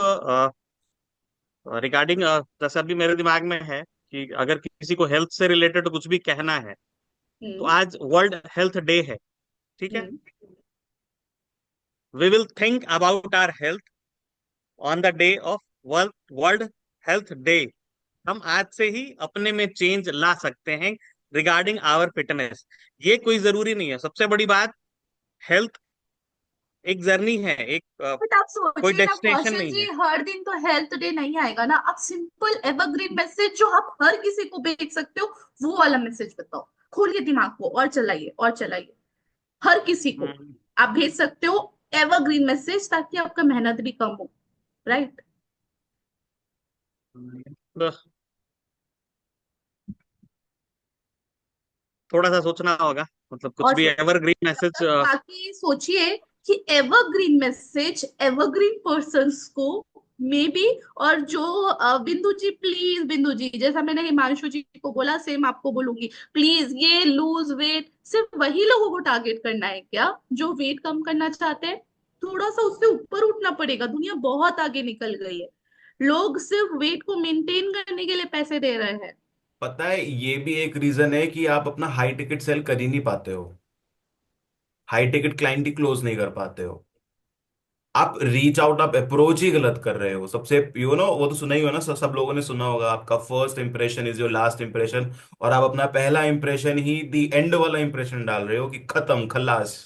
रिगार्डिंग, जैसे अभी मेरे दिमाग में है कि अगर किसी को हेल्थ से रिलेटेड कुछ भी कहना है, तो हम्म आज वर्ल्ड हेल्थ डे है, ठीक है। Hmm. We will think about our health on the day of world world health day. हम आज से ही अपने में चेंज ला सकते हैं रिगार्डिंग आवर फिटनेस। ये कोई जरूरी नहीं है, सबसे बड़ी बात, हेल्थ एक जर्नी है, एक बट आप कोई सोचिए ना डेस्टिनेशन कौशल नहीं जी, है। हर दिन तो हेल्थ डे नहीं आएगा ना। आप सिंपल एवरग्रीन मैसेज जो आप हर किसी को भेज सकते हो, वो वाला मैसेज बताओ। खोलिए दिमाग को और चलाइए और चलाइए, हर किसी को हम्म, आप भेज सकते हो एवरग्रीन मैसेज, ताकि आपका मेहनत भी कम हो, राइट। तो थोड़ा सा सोचना होगा, मतलब कुछ और भी एवरग्रीन मैसेज। बाकी सोचिए कि एवरग्रीन मैसेज एवरग्रीन पर्सन्स को मे बी, और जो बिंदु जी प्लीज, बिंदु जी जैसा मैंने हिमांशु जी को बोला सेम आपको बोलूंगी, प्लीज ये लूज वेट सिर्फ वही लोगों को टारगेट करना है क्या जो वेट कम करना चाहते हैं? थोड़ा सा उससे ऊपर उठना पड़ेगा, दुनिया बहुत आगे निकल गई है। लोग सिर्फ वेट को मेंटेन करने के लिए पैसे दे रहे हैं। पता है ये भी एक रीजन है कि आप अपना हाई टिकट सेल कर ही नहीं पाते हो, हाई टिकट क्लाइंट ही क्लोज नहीं कर पाते हो। आप रीच आउट, आप अप्रोच ही गलत कर रहे हो सबसे, वो तो सुना ही हो ना, सब लोगों ने सुना होगा, आपका first impression is your last impression. और आप अपना पहला इंप्रेशन ही दी एंड वाला इंप्रेशन डाल रहे हो कि खत्म खल्लास।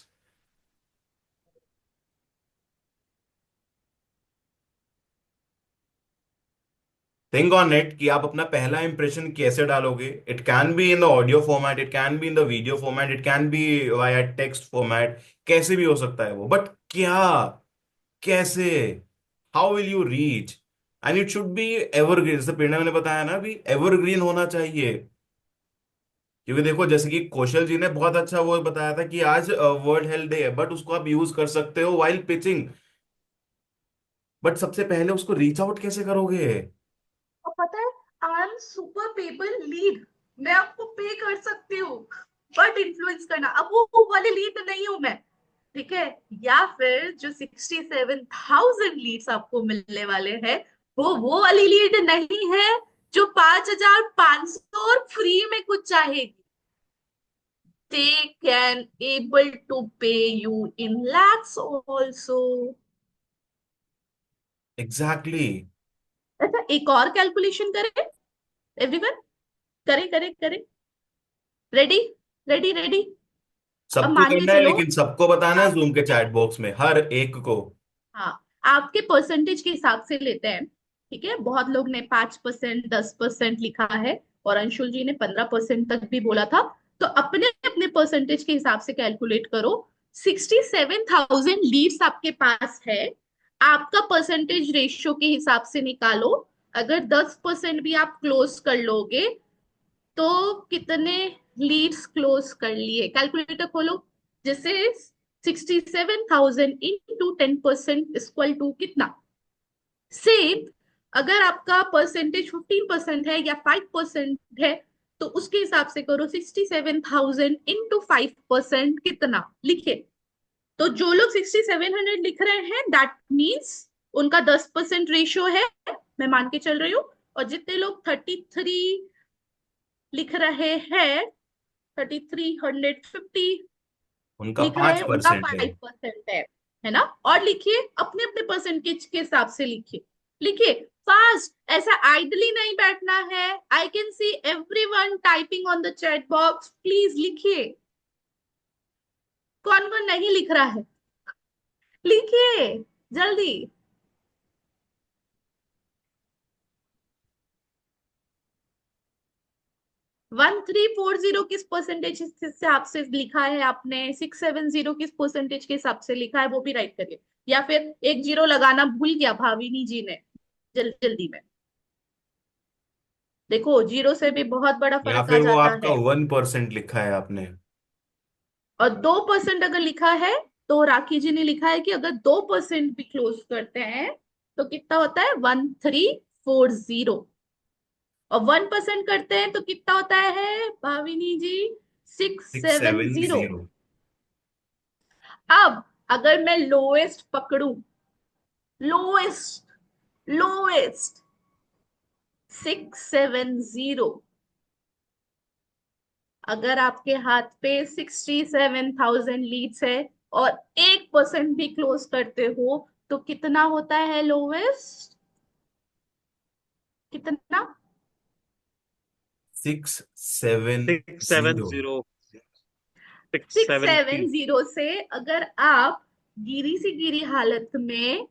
थिंक ऑन इट कि आप अपना पहला इंप्रेशन कैसे डालोगे। It can be in the audio format, it can be in the video format, it can be via text format, कैसे भी हो सकता है वो, बट क्या कैसे, how will you reach, and it should be evergreen, जैसे प्रेरणा ने बताया ना, अभी एवरग्रीन होना चाहिए। क्योंकि देखो, जैसे कि कौशल जी ने बहुत अच्छा वो बताया था कि आज वर्ल्ड हेल्थ डे है, बट उसको आप यूज कर सकते हो वाइल पिचिंग, बट सबसे पहले उसको रीच आउट कैसे करोगे? और पता है, I am super payable lead, मैं आपको पे कर सकती हूँ, बट इन्फ्लुएंस करना, अब वो वाले लीड नहीं हूं मैं, ठीक है। या फिर जो 67,000 लीड्स आपको मिलने वाले हैं, वो वाली लीड नहीं है जो 5,500 और फ्री में कुछ चाहेगी। they can able to pay you in lakhs also। Exactly. अच्छा, एक और कैलकुलेशन करें एवरीवन, करें करें करें, रेडी रेडी रेडी। अब सबको मान के करना है, चलो लेकिन सबको बताना है आप, जूम के चैट बॉक्स में हर एक को। हाँ, आपके परसेंटेज के हिसाब से लेते हैं, ठीक है। बहुत लोग ने 5%, 10% लिखा है, और अंशुल जी ने 15% तक भी बोला था। तो अपने अपने परसेंटेज के हिसाब से कैलकुलेट करो। 67,000 लीड्स आपके पास है, आपका परसेंटेज रेशियो के हिसाब से निकालो। अगर 10% भी आप क्लोज कर लोगे, तो कितने लीड्स क्लोज कर लिए, कैलकुलेटर खोलो। जैसे 67,000 इंटू 10% इक्वल टू कितना, सेम। अगर आपका परसेंटेज 15% है या 5% है, तो उसके हिसाब से करो 67,000 इंटू 5% कितना लिखे। तो जो लोग 6700 लिख रहे हैं, दैट मीन्स उनका 10% रेशियो है, मैं मान के चल रही हूँ। और जितने लोग 33 लिख रहे हैं, 3350 उनका लिख रहे पांच हैं, उनका परसेंट है। 5% है ना। और लिखिए अपने अपने परसेंटेज के हिसाब से, लिखिए लिखिए फास्ट, ऐसा आइडली नहीं बैठना है। I can see everyone typing on the chat box, please लिखिए। कौन कौन नहीं लिख रहा है, लिखिए जल्दी। 1340 किस परसेंटेज के हिसाब से लिखा है आपने, 670 किस परसेंटेज के हिसाब से लिखा है, वो भी राइट करिए। या फिर एक जीरो लगाना भूल गया भाविनी जी ने, जल्दी में। देखो, जीरो से भी बहुत बड़ा या फर्क आ फिर वो जाता आपका है। 1% लिखा है आपने। और 2% अगर लिखा है, तो राखी जी ने लिखा है कि अगर 2% भी क्लोज करते हैं, तो कितना होता है, 1340। और 1% करते हैं तो कितना होता है Bhavini ji, six six seven seven zero zero अब अगर मैं लोएस्ट पकड़ू, लोएस्ट लोएस्ट 670, अगर आपके हाथ पे 67,000 लीड्स है और 1% भी क्लोज करते हो, तो कितना होता है लोवेस्ट, कितना, 670। 670, six six seventy seven zero से अगर आप गिरी से गिरी हालत में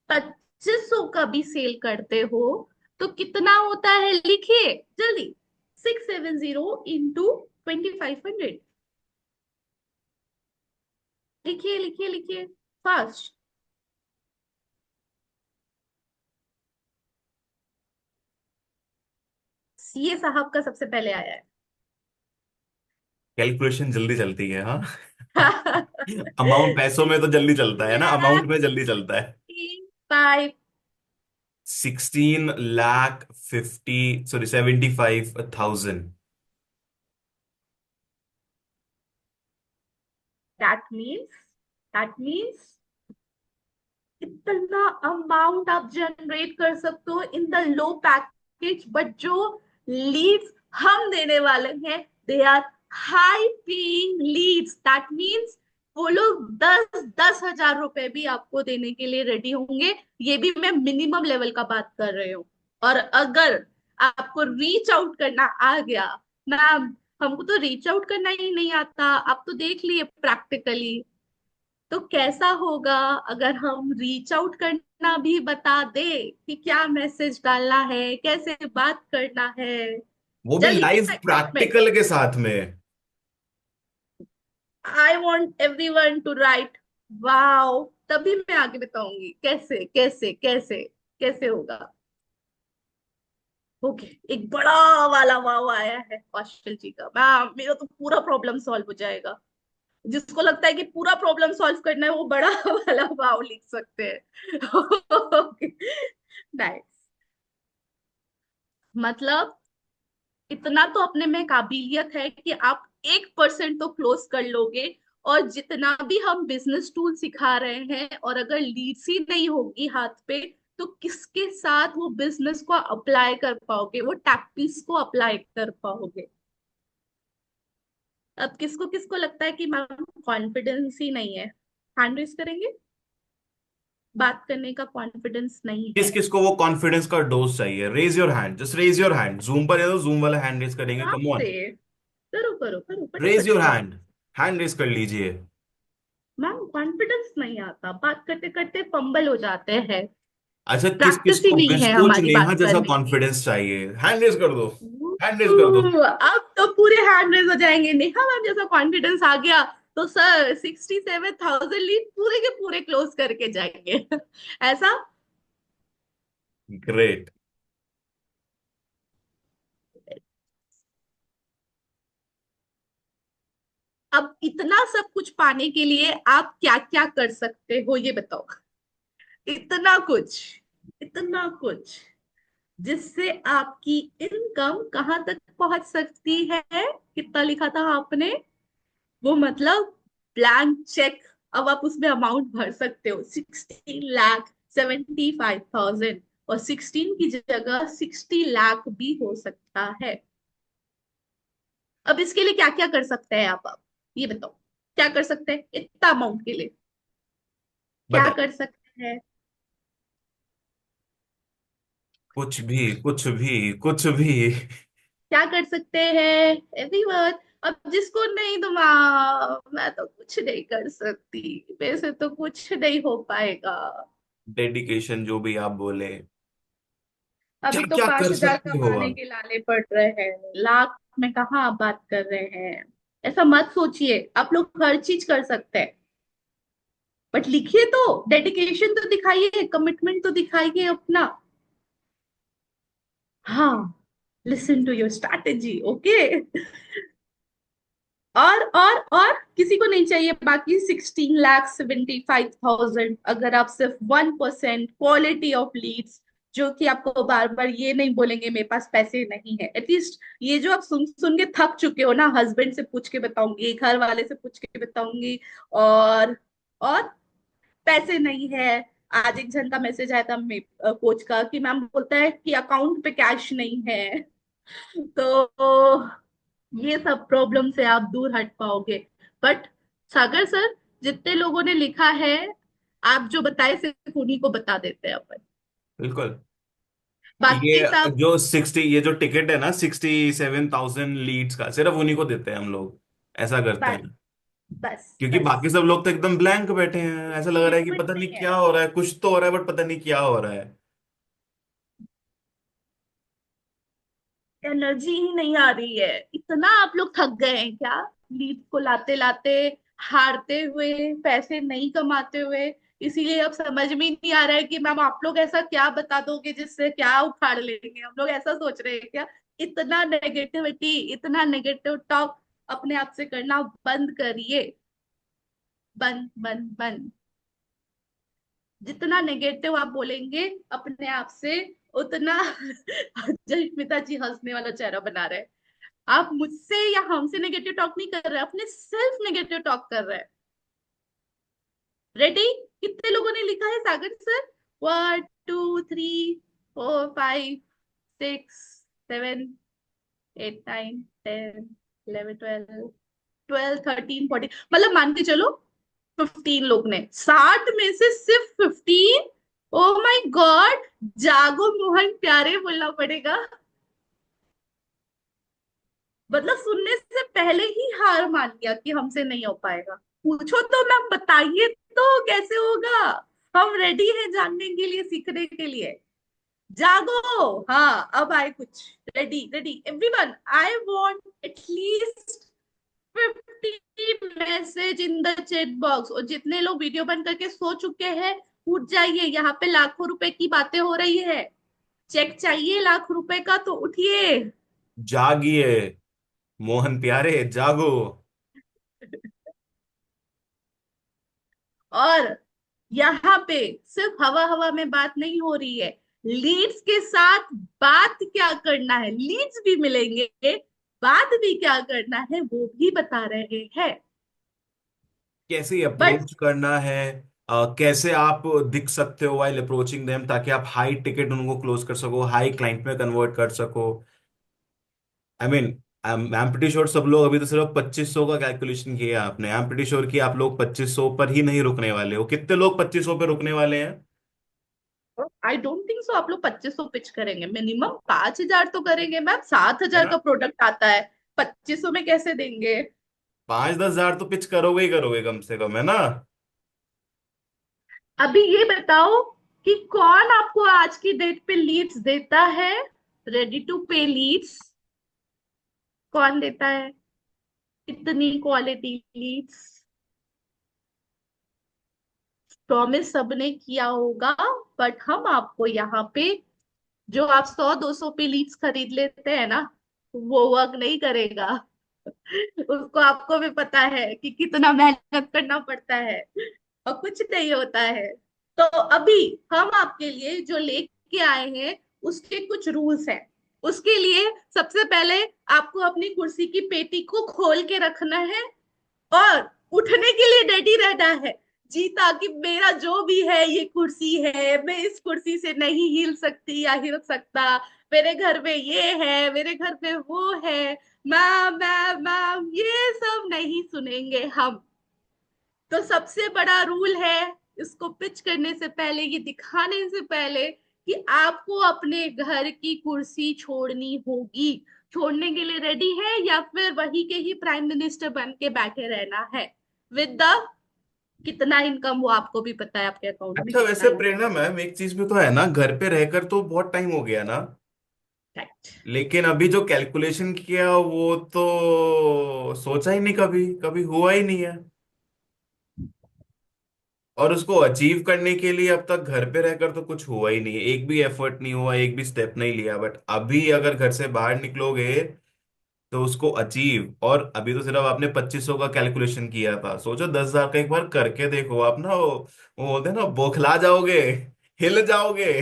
2500 का भी सेल करते हो, तो कितना होता है, लिखिए जल्दी। 670 इंटू 2500, लिखिए लिखिए लिखिए फास्ट। सीए साहब का सबसे पहले आया कैलकुलेशन जल्दी चलती है, हाँ। है। अमाउंट पैसों में तो जल्दी चलता है ना, अमाउंट Lakh में जल्दी चलता है। 5, 16,50,75,000। that means that means इतना अमाउंट आप जनरेट कर सकते हो in the low package, but जो लीड्स हम देने वाले हैं, they are high paying leads. That means वो लोग 10,000 रुपए भी आपको देने के लिए रेडी होंगे। ये भी मैं मिनिमम लेवल का बात कर रही हूँ। और अगर आपको रीच आउट करना आ गया, मैम हमको तो रीच आउट करना ही नहीं आता, आप तो देख लिए प्रैक्टिकली, तो कैसा होगा अगर हम रीच आउट करना भी बता दे कि क्या मैसेज डालना है, कैसे बात करना है। वो भी जल्दी लाइव चैट में, प्रैक्टिकल के साथ में। I want everyone to write, wow तभी मैं आगे बताऊंगी कैसे कैसे कैसे कैसे होगा। ओके, एक बड़ा वाला वाव आया है कौशल जी का। मैम मेरा तो पूरा प्रॉब्लम सॉल्व हो जाएगा। जिसको लगता है कि पूरा प्रॉब्लम सॉल्व करना है वो बड़ा वाला वाव लिख सकते हैं। Okay, nice. मतलब इतना तो अपने में काबिलियत है कि आप 1% तो क्लोज कर लोगे। और जितना भी हम बिजनेस टूल सिखा रहे हैं, और अगर लीड्स ही नहीं होगी हाथ पे, तो किसके साथ वो बिजनेस को अप्लाई कर पाओगे, वो टैक्टिस को अप्लाई कर पाओगे। अब किसको किसको लगता है कि मैम कॉन्फिडेंस ही नहीं है, हैंड रेस करेंगे। बात करने का कॉन्फिडेंस नहीं किस है। किस को वो कॉन्फिडेंस का डोज चाहिए? Raise your hand, just raise your hand. Zoom पर है तो जूम वाला हैंड रेज करेंगे, आराम कम ऑन। से करो करो करो, रेज फटाफट योर करो। हैंड, हैंड रेज कर लीजिए। मैम कॉन्फिडेंस नहीं आता, बात करते करते फंबल हो जाते हैं। अच्छा, किस किस प्रैक्टिस ही को नहीं है विस्कोच हमारी नेहा बात जैसा करने की। कॉन्फिडेंस चाहिए? हैंड रेज कर दो, हैंड रेज कर दो। अब तो पूरे हैंड रेज हो जाएंगे। नेहा मैम जैसा कॉन्फिडेंस आ गया तो सर 67,000 लीड पूरे के पूरे क्लोज करके जाएंगे। ऐसा। ग्रेट। अब इतना सब कुछ पाने के लिए आप क्या क्या कर सकते हो ये बताओ। इतना कुछ, इतना कुछ जिससे आपकी इनकम कहाँ तक पहुंच सकती है। कितना लिखा था आपने? वो मतलब ब्लैंक चेक। अब आप उसमें अमाउंट भर सकते हो 16,75,000, और 16 की जगह 60 लाख भी हो सकता है। अब इसके लिए क्या क्या कर सकते हैं आप ये बताओ। क्या कर सकते हैं इतना अमाउंट के लिए? क्या बताइए। कर सकते हैं? कुछ भी, कुछ भी, कुछ भी। क्या कर सकते हैं एवरीवन? अब जिसको नहीं दिमाग, मैं तो कुछ नहीं कर सकती, वैसे तो कुछ नहीं हो पाएगा। डेडिकेशन, जो भी आप बोले। क्या अभी तो क्या पांच कर हजार सकते हो कमाने आप? के लाने पड़ रहे हैं, लाख में कहाँ आप बात कर रहे हैं। ऐसा मत सोचिए, आप लोग हर चीज कर सकते हैं। बट लिखिए तो, डेडिकेशन तो दिखाइए, कमिटमेंट तो दिखाइए अपना। हाँ, listen to your strategy. Okay. और किसी को नहीं चाहिए बाकी 16,75,000। अगर आप सिर्फ 1% क्वालिटी ऑफ लीड्स, जो कि आपको बार बार ये नहीं बोलेंगे मेरे पास पैसे नहीं है, एटलीस्ट ये जो आप सुन सुन के थक चुके हो ना, हस्बैंड से पूछ के बताऊंगी, घर वाले से पूछ के बताऊंगी, और पैसे नहीं है। आज एक जन का मैसेज आया था कोच का कि मैम बोलता है कि अकाउंट पे कैश नहीं है। तो ये सब प्रॉब्लम से आप दूर हट पाओगे। बट सागर सर, जितने लोगों ने लिखा है, आप जो बताए सिर्फ उन्हीं को बता देते हैं अपन। बिल्कुल। बाकी ये सब जो 60, ये जो टिकट है ना 67,000 लीड्स का, सिर्फ उन्हीं को देते हैं हम लोग। ऐसा करते बस हैं। बस क्योंकि बस। बाकी सब लोग तो एकदम ब्लैंक बैठे हैं, ऐसा लग रहा है कि लिक्विड पता नहीं नहीं है, क्या हो रहा है, कुछ तो हो रहा है बट पता नहीं क्या हो रहा है। एनर्जी ही नहीं आ रही है। इतना आप लोग थक गए हैं क्या? लीड को लाते लाते, हारते हुए, पैसे नहीं कमाते हुए। इसीलिए अब समझ में नहीं आ रहा है कि मैम आप लोग ऐसा क्या बता दोगे जिससे क्या उखाड़ लेंगे। हम लोग ऐसा सोच रहे हैं क्या? इतना नेगेटिविटी, इतना नेगेटिव टॉक अपने आप से करना बंद करिए। बंद बंद बंद। जितना नेगेटिव आप बोलेंगे अपने आप से, उतना जयस्मिता जी हंसने वाला चेहरा बना रहे हैं। आप मुझसे या हमसे नेगेटिव टॉक नहीं कर रहे, अपने सेल्फ नेगेटिव टॉक कर रहे हैं। रेडी? कितने लोगों ने लिखा है सागर सर? 1 2 3 4 5 6 7 8 9 10 11 12 12 13 14, मतलब मान के चलो 15 लोग ने। 60 में से सिर्फ 15? Oh my God. जागो मोहन प्यारे बोलना पड़ेगा। मतलब सुनने से पहले ही हार मान गया कि हमसे नहीं हो पाएगा। पूछो तो मैम, बताइए तो कैसे होगा। हम रेडी हैं जानने के लिए, सीखने के लिए। जागो। हाँ अब आए कुछ। Ready ready everyone, I want at least 50 message in the chat box. और जितने लोग वीडियो बंद करके सो चुके हैं, उठ जाइए, यहाँ पे लाखों रुपए की बातें हो रही है। चेक चाहिए लाख रुपए का तो उठिए। जागिए मोहन प्यारे, जागो। और यहाँ पे सिर्फ हवा हवा में बात नहीं हो रही है, लीड्स के साथ बात क्या करना है, लीड्स भी मिलेंगे, बात भी क्या करना है वो भी बता रहे हैं। कैसे बट अप्रोच करना है, कैसे आप दिख सकते हो वाइल अप्रोचिंग देम, ताकि आप हाई टिकट उनको क्लोज कर सको, हाई क्लाइंट में कन्वर्ट कर सको। I mean I am pretty sure सब लोग अभी तो सिर्फ 2500 का कैलकुलेशन किया आपने। आई एम प्रीटी श्योर कि आप लोग 2500 पर ही नहीं रुकने वाले हो। कितने लोग 2500 पे रुकने वाले हैं? आई डोंट थिंक सो आप लोग 2500 पिच करेंगे, मिनिमम 5000 तो करेंगे मैम। है 7000 ना? का प्रोडक्ट आता है, 2500 में कैसे देंगे? 5-10 हजार तो पिच करोगे ही करोगे कम से कम, है ना? अभी ये बताओ कि कौन आपको आज की डेट पे लीड्स देता है, रेडी टू पे लीड्स कौन देता है, इतनी क्वालिटी लीड्स? प्रॉमिस सबने किया होगा, बट हम आपको यहाँ पे, जो आप 100-200 पे लीड्स खरीद लेते हैं ना, वो वर्क नहीं करेगा। उसको आपको भी पता है कि कितना मेहनत करना पड़ता है, और कुछ नहीं होता है। तो अभी हम आपके लिए जो लेके आए हैं उसके कुछ रूल्स हैं। उसके लिए सबसे पहले आपको अपनी कुर्सी की पेटी को खोल के रखना है और उठने के लिए रेडी रहना है जी, ताकि मेरा जो भी है ये कुर्सी है, मैं इस कुर्सी से नहीं हिल सकती या हिल सकता, मेरे घर में ये है, मेरे घर में वो है, मैम मैम मैम, ये सब नहीं सुनेंगे हम। तो सबसे बड़ा रूल है, इसको पिच करने से पहले, ये दिखाने से पहले कि आपको अपने घर की कुर्सी छोड़नी होगी। छोड़ने के लिए रेडी है या फिर वही के ही प्राइम मिनिस्टर बन के बैठे रहना है विद द कितना इनकम वो आपको भी पता है, आपके अकाउंट में अच्छा, कितना वैसे इनकम प्रेरणा मैम एक चीज भी तो है ना, घर पे रहकर तो बहुत टाइम हो गया ना, है। लेकिन अभी जो कैलकुलेशन किया वो तो सोचा ही नहीं, कभी कभी हुआ ही नहीं है। और उसको अचीव करने के लिए अब तक घर पे रहकर तो कुछ हुआ ही नहीं है, एक भी एफर्ट नहीं हुआ, एक भी स्टेप नहीं लिया। बट अभी अगर घर से बाहर निकलोगे तो उसको अचीव, और अभी तो सिर्फ आपने 2500 का कैलकुलेशन किया था, सोचो 10,000 का एक बार करके देखो आप ना, वो बोलते हैं ना, बौखला जाओगे, हिल जाओगे।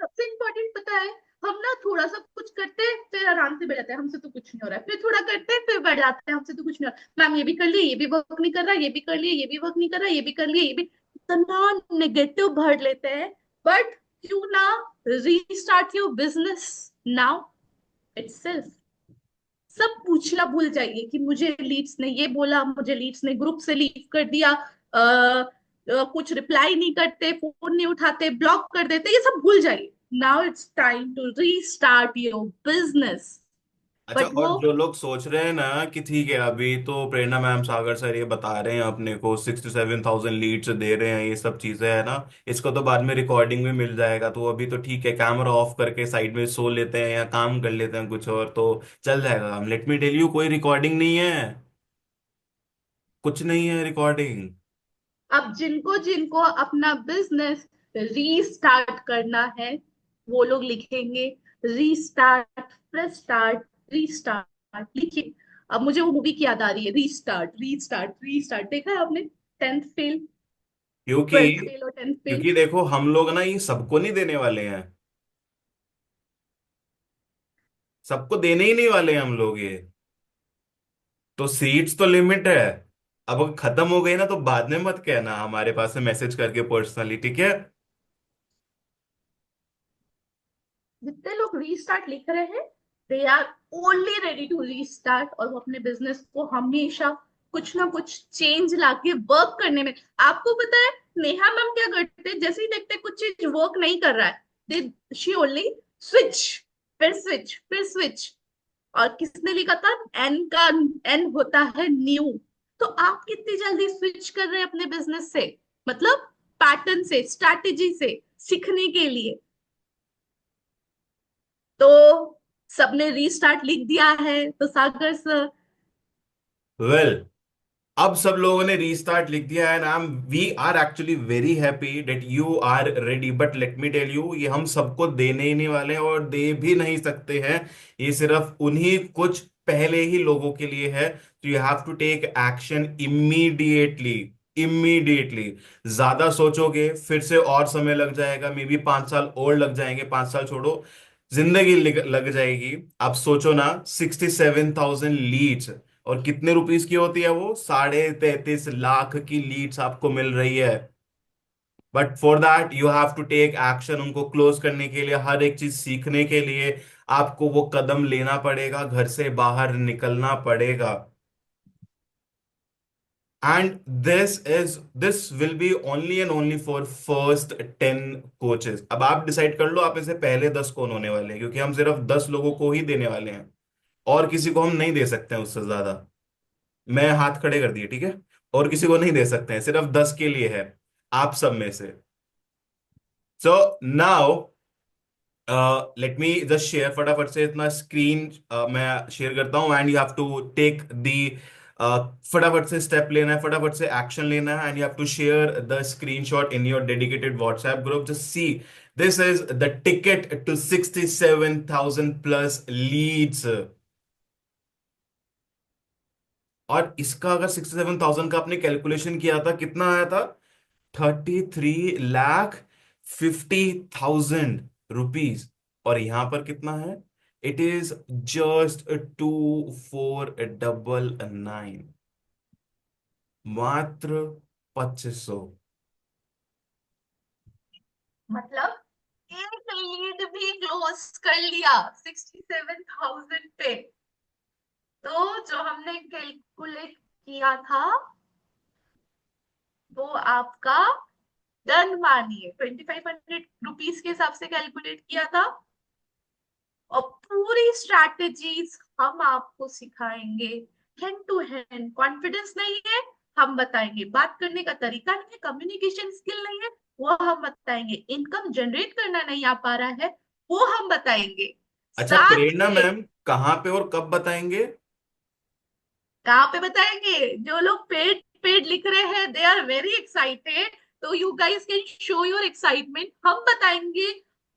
सबसे इम्पोर्टेंट पता है, हम ना थोड़ा सा कुछ करते हैं फिर आराम से बैठ जाते हैं, हमसे तो कुछ नहीं हो रहा है, फिर थोड़ा करते हैं फिर बैठ जाते हैं, हमसे तो कुछ नहीं हो रहा, मैम ये भी कर लिए, ये भी वर्क नहीं कर रहा, ये भी कर लिए, ये भी वर्क नहीं कर रहा, ये भी कर लिए, ये भी, इतना नेगेटिव भर लेते हैं। बट क्यों ना restart your business now itself. सब पूछना भूल जाइए कि मुझे लीड्स ने ये बोला, मुझे लीड्स ने ग्रुप से लीव कर दिया, कुछ रिप्लाई नहीं करते, फोन नहीं उठाते, ब्लॉक कर देते, ये सब भूल जाइए। Now it's time to restart your business. अच्छा, बट वो और जो लोग सोच रहे हैं ना कि ठीक है अभी तो प्रेरणा मैम, सागर सर ये बता रहे हैं अपने को 6 to 7 thousand लीड्स दे रहे हैं, ये सब चीजें है ना, इसको तो बाद में रिकॉर्डिंग में मिल जाएगा, तो अभी तो ठीक है, कैमरा ऑफ करके साइड में सो लेते हैं या काम कर लेते हैं कुछ और तो चल जाएगा काम। लेट मी टेल यू, कोई रिकॉर्डिंग नहीं है, कुछ नहीं है रिकॉर्डिंग। अब जिनको जिनको अपना बिजनेस रीस्टार्ट करना है, वो लोग लिखेंगे रीस्टार्ट, फ्रेश स्टार्ट, रीस्टार्ट लिखिए। अब मुझे वो मूवी की याद आ रही है, रीस्टार्ट रीस्टार्ट रीस्टार्ट, देखा है आपने? 10th फेल, क्योंकि 12th फेल और 10th फेल। क्योंकि देखो हम लोग ना ये सबको नहीं देने वाले हैं, सबको देने ही नहीं वाले हैं हम लोग ये, तो सीट्स तो लिमिट है। अब अगर खत्म हो गई ना तो बाद में मत कहना, हमारे पास से मैसेज करके पर्सनली, ठीक है? जितने लोग रीस्टार्ट लिख रहे हैं, they are only ready to restart, और वो अपने बिजनेस को हमेशा कुछ ना कुछ चेंज लाके वर्क करने में। आपको पता है नेहा मैम क्या करते हैं, जैसे ही देखते हैं कुछ चीज वर्क नहीं कर रहा है, दे शी ओनली स्विच, फिर स्विच, फिर स्विच। और किसने लिखा था, एन का, एन होता है न्यू। तो आप कितनी जल्दी स्विच कर रहे हैं अपने बिजनेस से, मतलब पैटर्न से, स्ट्रैटेजी से सीखने के लिए। तो सबने रीस्टार्ट लिख दिया है, तो सागर सर वेल, अब सब लोगों ने रीस्टार्ट लिख दिया है नाम। We are actually very happy that you are ready, but let me tell you, ये हम सबको देने ही नहीं वाले हैं और दे भी नहीं सकते हैं। ये सिर्फ उन्हीं कुछ पहले ही लोगों के लिए है। तो you have to take action immediately. Immediately. ज्यादा सोचोगे फिर से और समय लग जाएगा, मे बी 5 साल और लग जाएंगे। 5 साल छोड़ो, जिंदगी लग जाएगी। आप सोचो ना, 67,000 लीड्स, और कितने रुपीस की होती है वो? 33.5 लाख की लीड्स आपको मिल रही है। But for that you have to take action. उनको क्लोज करने के लिए, हर एक चीज सीखने के लिए आपको वो कदम लेना पड़ेगा, घर से बाहर निकलना पड़ेगा। And this will be only and only for first 10 coaches. अब आप डिसाइड कर लो आप में से पहले 10 कौन होने वाले हैं, क्योंकि हम सिर्फ 10 लोगों को ही देने वाले हैं, और किसी को हम नहीं दे सकते हैं उससे ज्यादा। मैं हाथ खड़े कर दिए, ठीक है? और किसी को नहीं दे सकते हैं, सिर्फ 10 के लिए है, आप सब में से। So now let me just share, फटाफट से इतना स्क्रीन मैं शेयर करता हूं, and you have to take the, फटाफट से स्टेप लेना है, फटाफट से एक्शन लेना है, and you have to share the screenshot in your dedicated WhatsApp group. Just see, this is the ticket to 67,000 plus leads. और इसका अगर 67,000 का आपने कैलकुलेशन किया था, कितना आया था? 33,50,000 रुपीज। और यहां पर कितना है? इट इज जस्ट 2499, मात्र 2500। मतलब एक लीड भी क्लोज कर लिया 67,000 पे। तो जो हमने कैलकुलेट किया था वो आपका डन मानिए, 2,500 रुपीज के हिसाब से कैलकुलेट किया था। और पूरी स्ट्रैटेजीज हम आपको सिखाएंगे, हैंड टू हैंड। कॉन्फिडेंस नहीं है, हम बताएंगे। बात करने का तरीका नहीं है, कम्युनिकेशन स्किल नहीं है, वो हम बताएंगे। इनकम जनरेट करना नहीं आ पा रहा है, वो हम बताएंगे। अच्छा साथ प्रेरणा में मैम, कहाँ पे और कब बताएंगे? कहाँ पे बताएंगे? जो लोग पेड पेड लिख रहे हैं दे आर वेरी एक्साइटेड, तो you guys can show your excitement. हम बताएंगे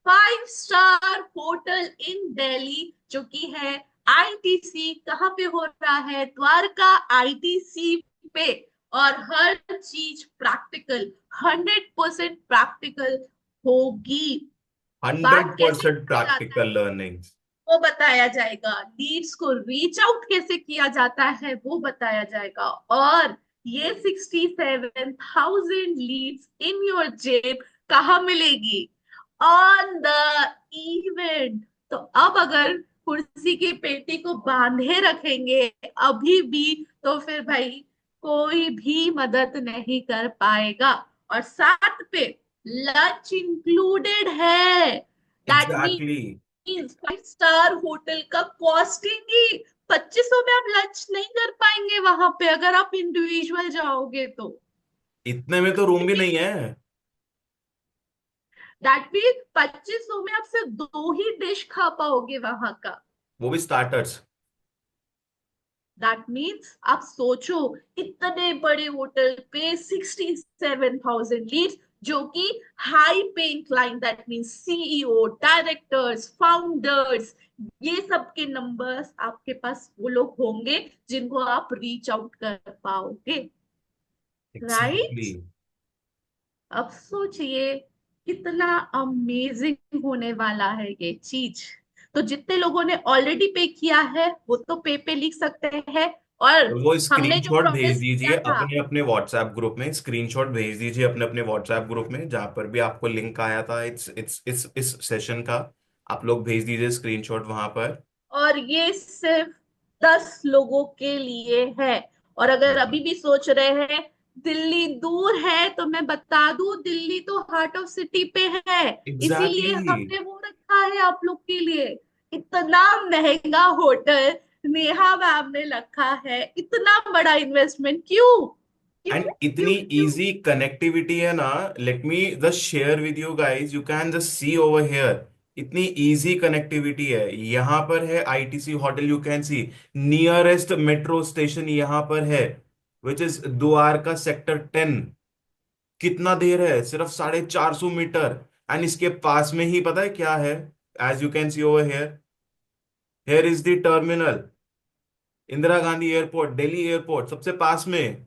5 स्टार होटल इन दिल्ली, जो कि है आईटीसी। कहाँ पे हो रहा है? द्वारका आईटीसी पे। और हर चीज प्रैक्टिकल, 100% प्रैक्टिकल होगी। बात कैसे 100% किया जाता है प्रैक्टिकल लर्निंग। वो बताया जाएगा, लीड्स को रीच आउट कैसे किया जाता है वो बताया जाएगा। और ये 67,000 लीड्स इन योर जेब कहाँ मिलेगी? On the event. तो अब अगर कुर्सी की पेटी को बांधे रखेंगे अभी भी, तो फिर भाई कोई भी मदद नहीं कर पाएगा। और साथ पे लंच इंक्लूडेड है। That exactly. 5 स्टार होटल का कॉस्टिंग ही 2,500 में आप लंच नहीं कर पाएंगे वहां पे, अगर आप इंडिविजुअल जाओगे तो। इतने में तो रूम भी नहीं है। दैट मीन 2,500 में आप सिर्फ 2 ही डिश खा पाओगे वहां का। वो भी स्टार्टर्स। दैट मीन्स आप सोचो, इतने बड़े होटल पे 67,000 लीड्स, जो कि high paying client, that means CEO, directors, founders, ये सब के नंबर्स आपके पास वो लोग होंगे जिनको आप रीच आउट कर पाओगे। एग्जैक्टली। राइट? अब सोचिए कितना अमेजिंग होने वाला है ये चीज। तो जितने लोगों ने ऑलरेडी पे किया है वो तो पे लिख सकते हैं। और वो हमने जो स्क्रीनशॉट भेज प्रॉमिस दीजिए किया था, अपने अपने व्हाट्सएप ग्रुप में। स्क्रीनशॉट भेज दीजिए अपने अपने व्हाट्सएप ग्रुप में, जहां पर भी आपको लिंक आया था इस सेशन का। आप लोग भेज दीजिए स्क्रीनशॉट वहां पर। और ये सिर्फ 10 लोगों के लिए है। और अगर अभी भी सोच रहे हैं दिल्ली दूर है, तो मैं बता दूं, दिल्ली तो हार्ट ऑफ सिटी पे है। इसीलिए एग्जैक्टली। हमने वो रखा है आप लोग के लिए। इतना महंगा होटल नेहा मैम ने रखा है, इतना बड़ा इन्वेस्टमेंट क्यों? क्यों एंड क्यों इतनी क्यों? इजी कनेक्टिविटी है ना। Late me just share with you guys, you can just see over here. इतनी इजी कनेक्टिविटी है। यहाँ पर है ITC hotel, you can C nearest metro station यहाँ पर है, विच इज द्वारका सेक्टर 10। कितना देर है, सिर्फ 450 मीटर। एंड इसके पास में ही पता है क्या है? As you can see over here, here is the terminal, Indira Gandhi airport, Delhi airport सबसे पास में।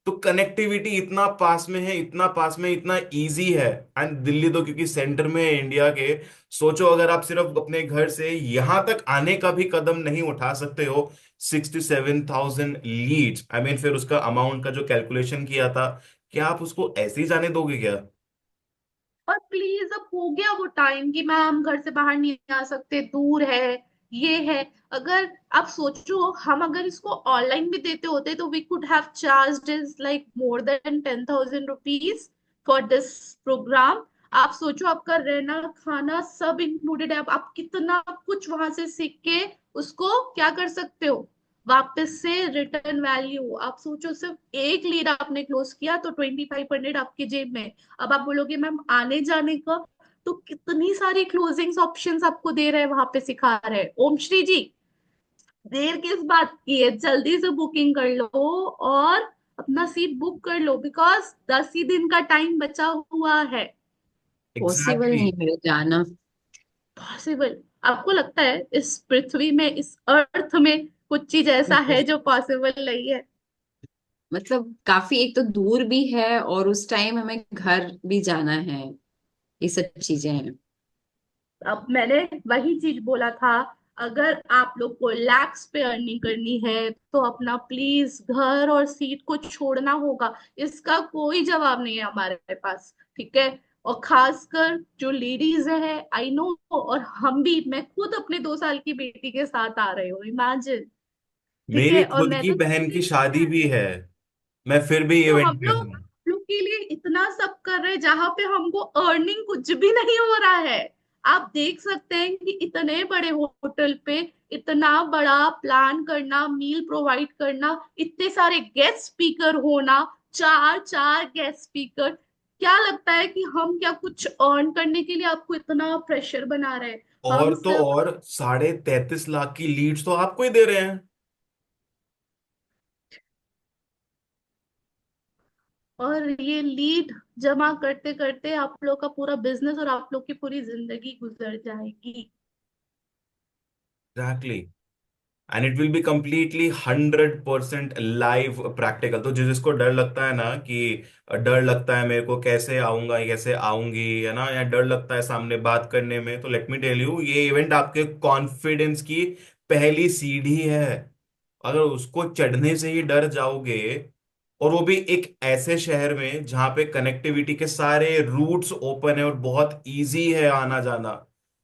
तो कनेक्टिविटी इतना पास में है, इतना पास में, इतना इजी है। एंड दिल्ली तो क्योंकि सेंटर में है इंडिया के, सोचो अगर आप सिर्फ अपने घर से यहां तक आने का भी कदम नहीं उठा सकते हो, 67,000 लीड्स, आई मीन फिर उसका अमाउंट का जो कैलकुलेशन किया था, क्या आप उसको ऐसे ही जाने दोगे क्या? और प्लीज अब हो गया वो टाइम कि मैम घर से बाहर नहीं आ सकते, दूर है, ये है। अगर आप सोचो हम अगर इसको ऑनलाइन भी देते होते तो we could have charged is like more than 10,000 rupees for this program. आप सोचो आपका रहना खाना सब इंक्लूडेड है, आप कितना कुछ वहां से सीख के उसको क्या कर सकते हो, वापस से रिटर्न वैल्यू। आप सोचो सिर्फ एक लीड आपने क्लोज किया तो 2,500 आपकी जेब में। अब आप बोलोगे मैम आने जाने का, तो कितनी सारी क्लोजिंग्स ऑप्शंस आपको दे रहे हैं, वहां पे सिखा रहे हैं। ओम श्री जी, देर किस बात की है, जल्दी से बुकिंग कर लो और अपना सीट बुक कर लो, बिकॉज 10 ही दिन का टाइम बचा हुआ है। Possible exactly. नहीं मेरे जाना। पॉसिबल? आपको लगता है इस पृथ्वी में, इस अर्थ में कुछ चीज ऐसा है जो पॉसिबल नहीं है? मतलब काफी, एक तो दूर भी है और उस टाइम हमें घर भी जाना है, ये सब चीजें हैं। अब मैंने वही चीज बोला था, अगर आप लोग को लैक्स पे अर्निंग करनी है तो अपना प्लीज घर और सीट को छोड़ना होगा। इसका कोई जवाब नहीं है हमारे पास, ठीक है? और खासकर जो लेडीज है, आई नो, और हम भी, मैं खुद अपने 2 साल की बेटी के साथ आ रही हूँ, इमेजिन। ठीक मेरी है, और खुद मैं की तो बहन की सिंगल शादी हूँ। भी है, मैं फिर भी तो इवेंट हम में लोग हूँ। के लिए इतना सब कर रहे हैं जहां पे हमको अर्निंग कुछ भी नहीं हो रहा है। आप देख सकते हैं कि इतने बड़े होटल पे इतना बड़ा प्लान करना, मील प्रोवाइड करना, इतने सारे गेस्ट स्पीकर होना, चार चार गेस्ट स्पीकर। क्या लगता है कि हम क्या कुछ अर्न करने के लिए आपको इतना प्रेशर बना रहे हैं? हम और तो सिर्फ, और 33.5 लाख की लीड्स तो आपको ही दे रहे हैं। और ये लीड जमा करते करते आप लोग का पूरा बिजनेस और आप लोग की पूरी जिंदगी गुजर जाएगी। Exactly. And it will be completely 100% live practical. तो जिसको डर लगता है ना कि डर लगता है मेरे को, कैसे आऊंगा कैसे आऊंगी, है ना, या डर लगता है सामने बात करने में, तो लेट मी टेल यू, ये इवेंट आपके कॉन्फिडेंस की पहली सीढ़ी है। अगर उसको चढ़ने से ही डर जाओगे, और वो भी एक ऐसे शहर में जहां पे कनेक्टिविटी के सारे रूट्स ओपन है और बहुत इजी है आना जाना,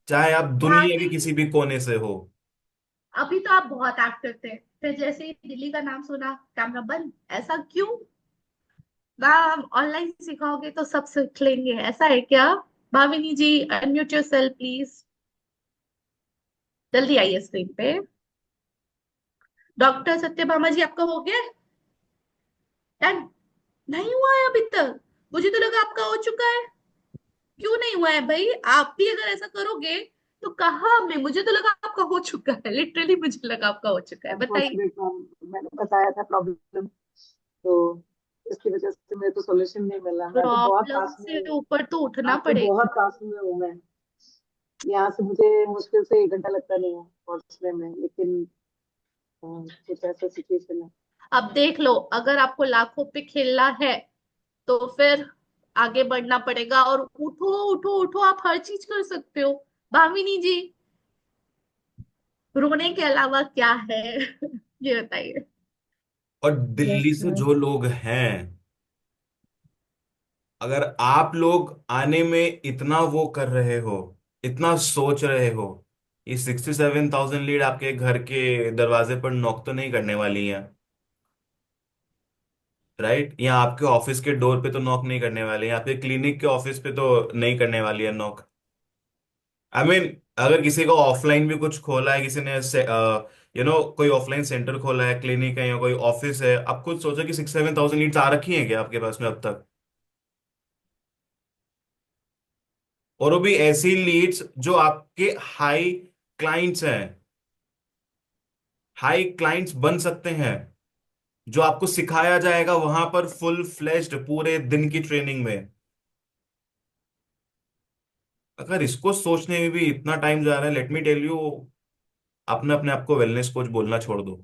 चाहे आप दुनिया के भाभी, किसी भी कोने से हो। अभी तो आप बहुत एक्ट करते हैं, फिर जैसे ही दिल्ली का नाम सुना कैमरा बंद, ऐसा क्यों? मैम ऑनलाइन सिखाओगे तो सब सीख लेंगे, ऐसा है क्या? भाविनी जी, अनम्यूट योरसेल्फ प्लीज। जल्दी आइए स्क्रीन पे। डॉक्टर सत्यभामा जी, आपका हो गया? डन? नहीं हुआ है अभी तक? मुझे तो लगा आपका हो चुका है। क्यों नहीं हुआ है भाई? आप भी अगर ऐसा करोगे तो कहाँ में, मुझे तो लगा आपका हो चुका है, लिटरली मुझे लगा आपका हो चुका है, बताइए। अनफॉर्चुनेट मैंने बताया था प्रॉब्लम, तो इसकी वजह से मेरे को सोल्यूशन नहीं मिला। मैं तो बहुत प्रॉब्लम पास में से हूँ, ऊपर तो उठना आपके बहुत पड़ेगा। पास में हूँ मैं। यहाँ से मुझे मुश्किल से 1 घंटा लगता नहीं है पहुंचने में, लेकिन कुछ ऐसा सिचुएशन है। अब देख लो, अगर आपको लाखों पे खेलना है तो फिर आगे बढ़ना पड़ेगा, और उठो उठो उठो, आप हर चीज कर सकते हो। भामिनी जी, रोने के अलावा क्या है ये बताइए। और यस दिल्ली से मैम। जो लोग हैं, अगर आप लोग आने में इतना वो कर रहे हो, इतना सोच रहे हो, ये 67,000 लीड आपके घर के दरवाजे पर नॉक तो नहीं करने वाली हैं, राइट? या आपके ऑफिस के डोर पे तो नॉक नहीं करने वाली है, आपके क्लिनिक के ऑफिस पे तो नहीं करने वाली है नॉक। आई मीन अगर किसी को ऑफलाइन भी कुछ खोला है, किसी ने कोई ऑफलाइन सेंटर खोला है, क्लिनिक है या कोई ऑफिस है, आप खुद सोचो कि 6-7 thousand लीड्स आ रखी हैं क्या आपके पास में अब तक? और वो भी ऐसी लीड्स जो आपके हाई क्लाइंट्स हैं, हाई क्लाइंट्स बन सकते हैं, जो आपको सिखाया जाएगा वहां पर फुल फ्लेज्ड पूरे दिन की ट्रेनिंग में। अगर इसको सोचने में भी इतना टाइम जा रहा है, लेट मी टेल यू, अपने अपने आप को वेलनेस कोच बोलना छोड़ दो।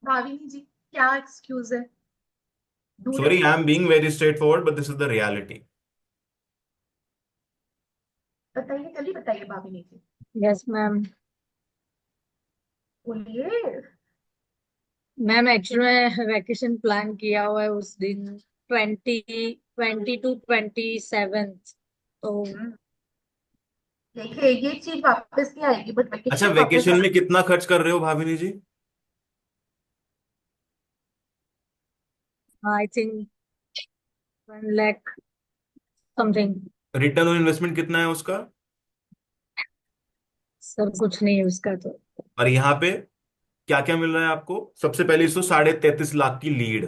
भाविनी जी, क्या एक्सक्यूज है? Do sorry, late. I am being very straightforward but this is the reality. बताइए, जल्दी बताइए भाविनी जी, यस मैम। बोलिए। मैम एक्चुअली में वैकेशन प्लान किया हुआ है उस दिन 20 टू 27। तो हम्म, देखिए ये चीज वापस नहीं आएगी, बट अच्छा, वेकेशन वापस वेकेशन आ। में कितना खर्च कर रहे हो Bhavini ji? I think 1 lakh something. Return on investment कितना है उसका? सर कुछ नहीं है उसका तो। और यहाँ पे क्या क्या मिल रहा है आपको? सबसे पहले इसको 33.5 लाख की लीड,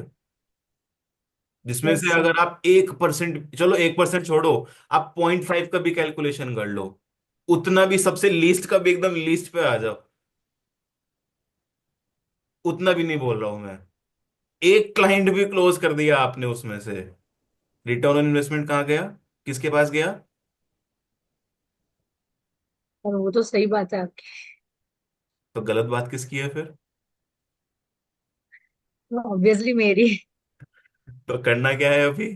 जिसमें यस से सर। अगर आप 1%, चलो 1% छोड़ो, आप 0.5 का भी कैलकुलेशन कर लो, उतना भी सबसे लीस्ट का भी एकदम लीस्ट पे आ जाओ, उतना भी नहीं बोल रहा हूं मैं, एक क्लाइंट भी क्लोज कर दिया आपने उसमें से, रिटर्न ऑन इन्वेस्टमेंट कहाँ गया? किसके पास गया? और वो तो सही बात है आपकी। तो गलत बात किसकी है फिर? ऑब्वियसली मेरी। तो करना क्या है अभी?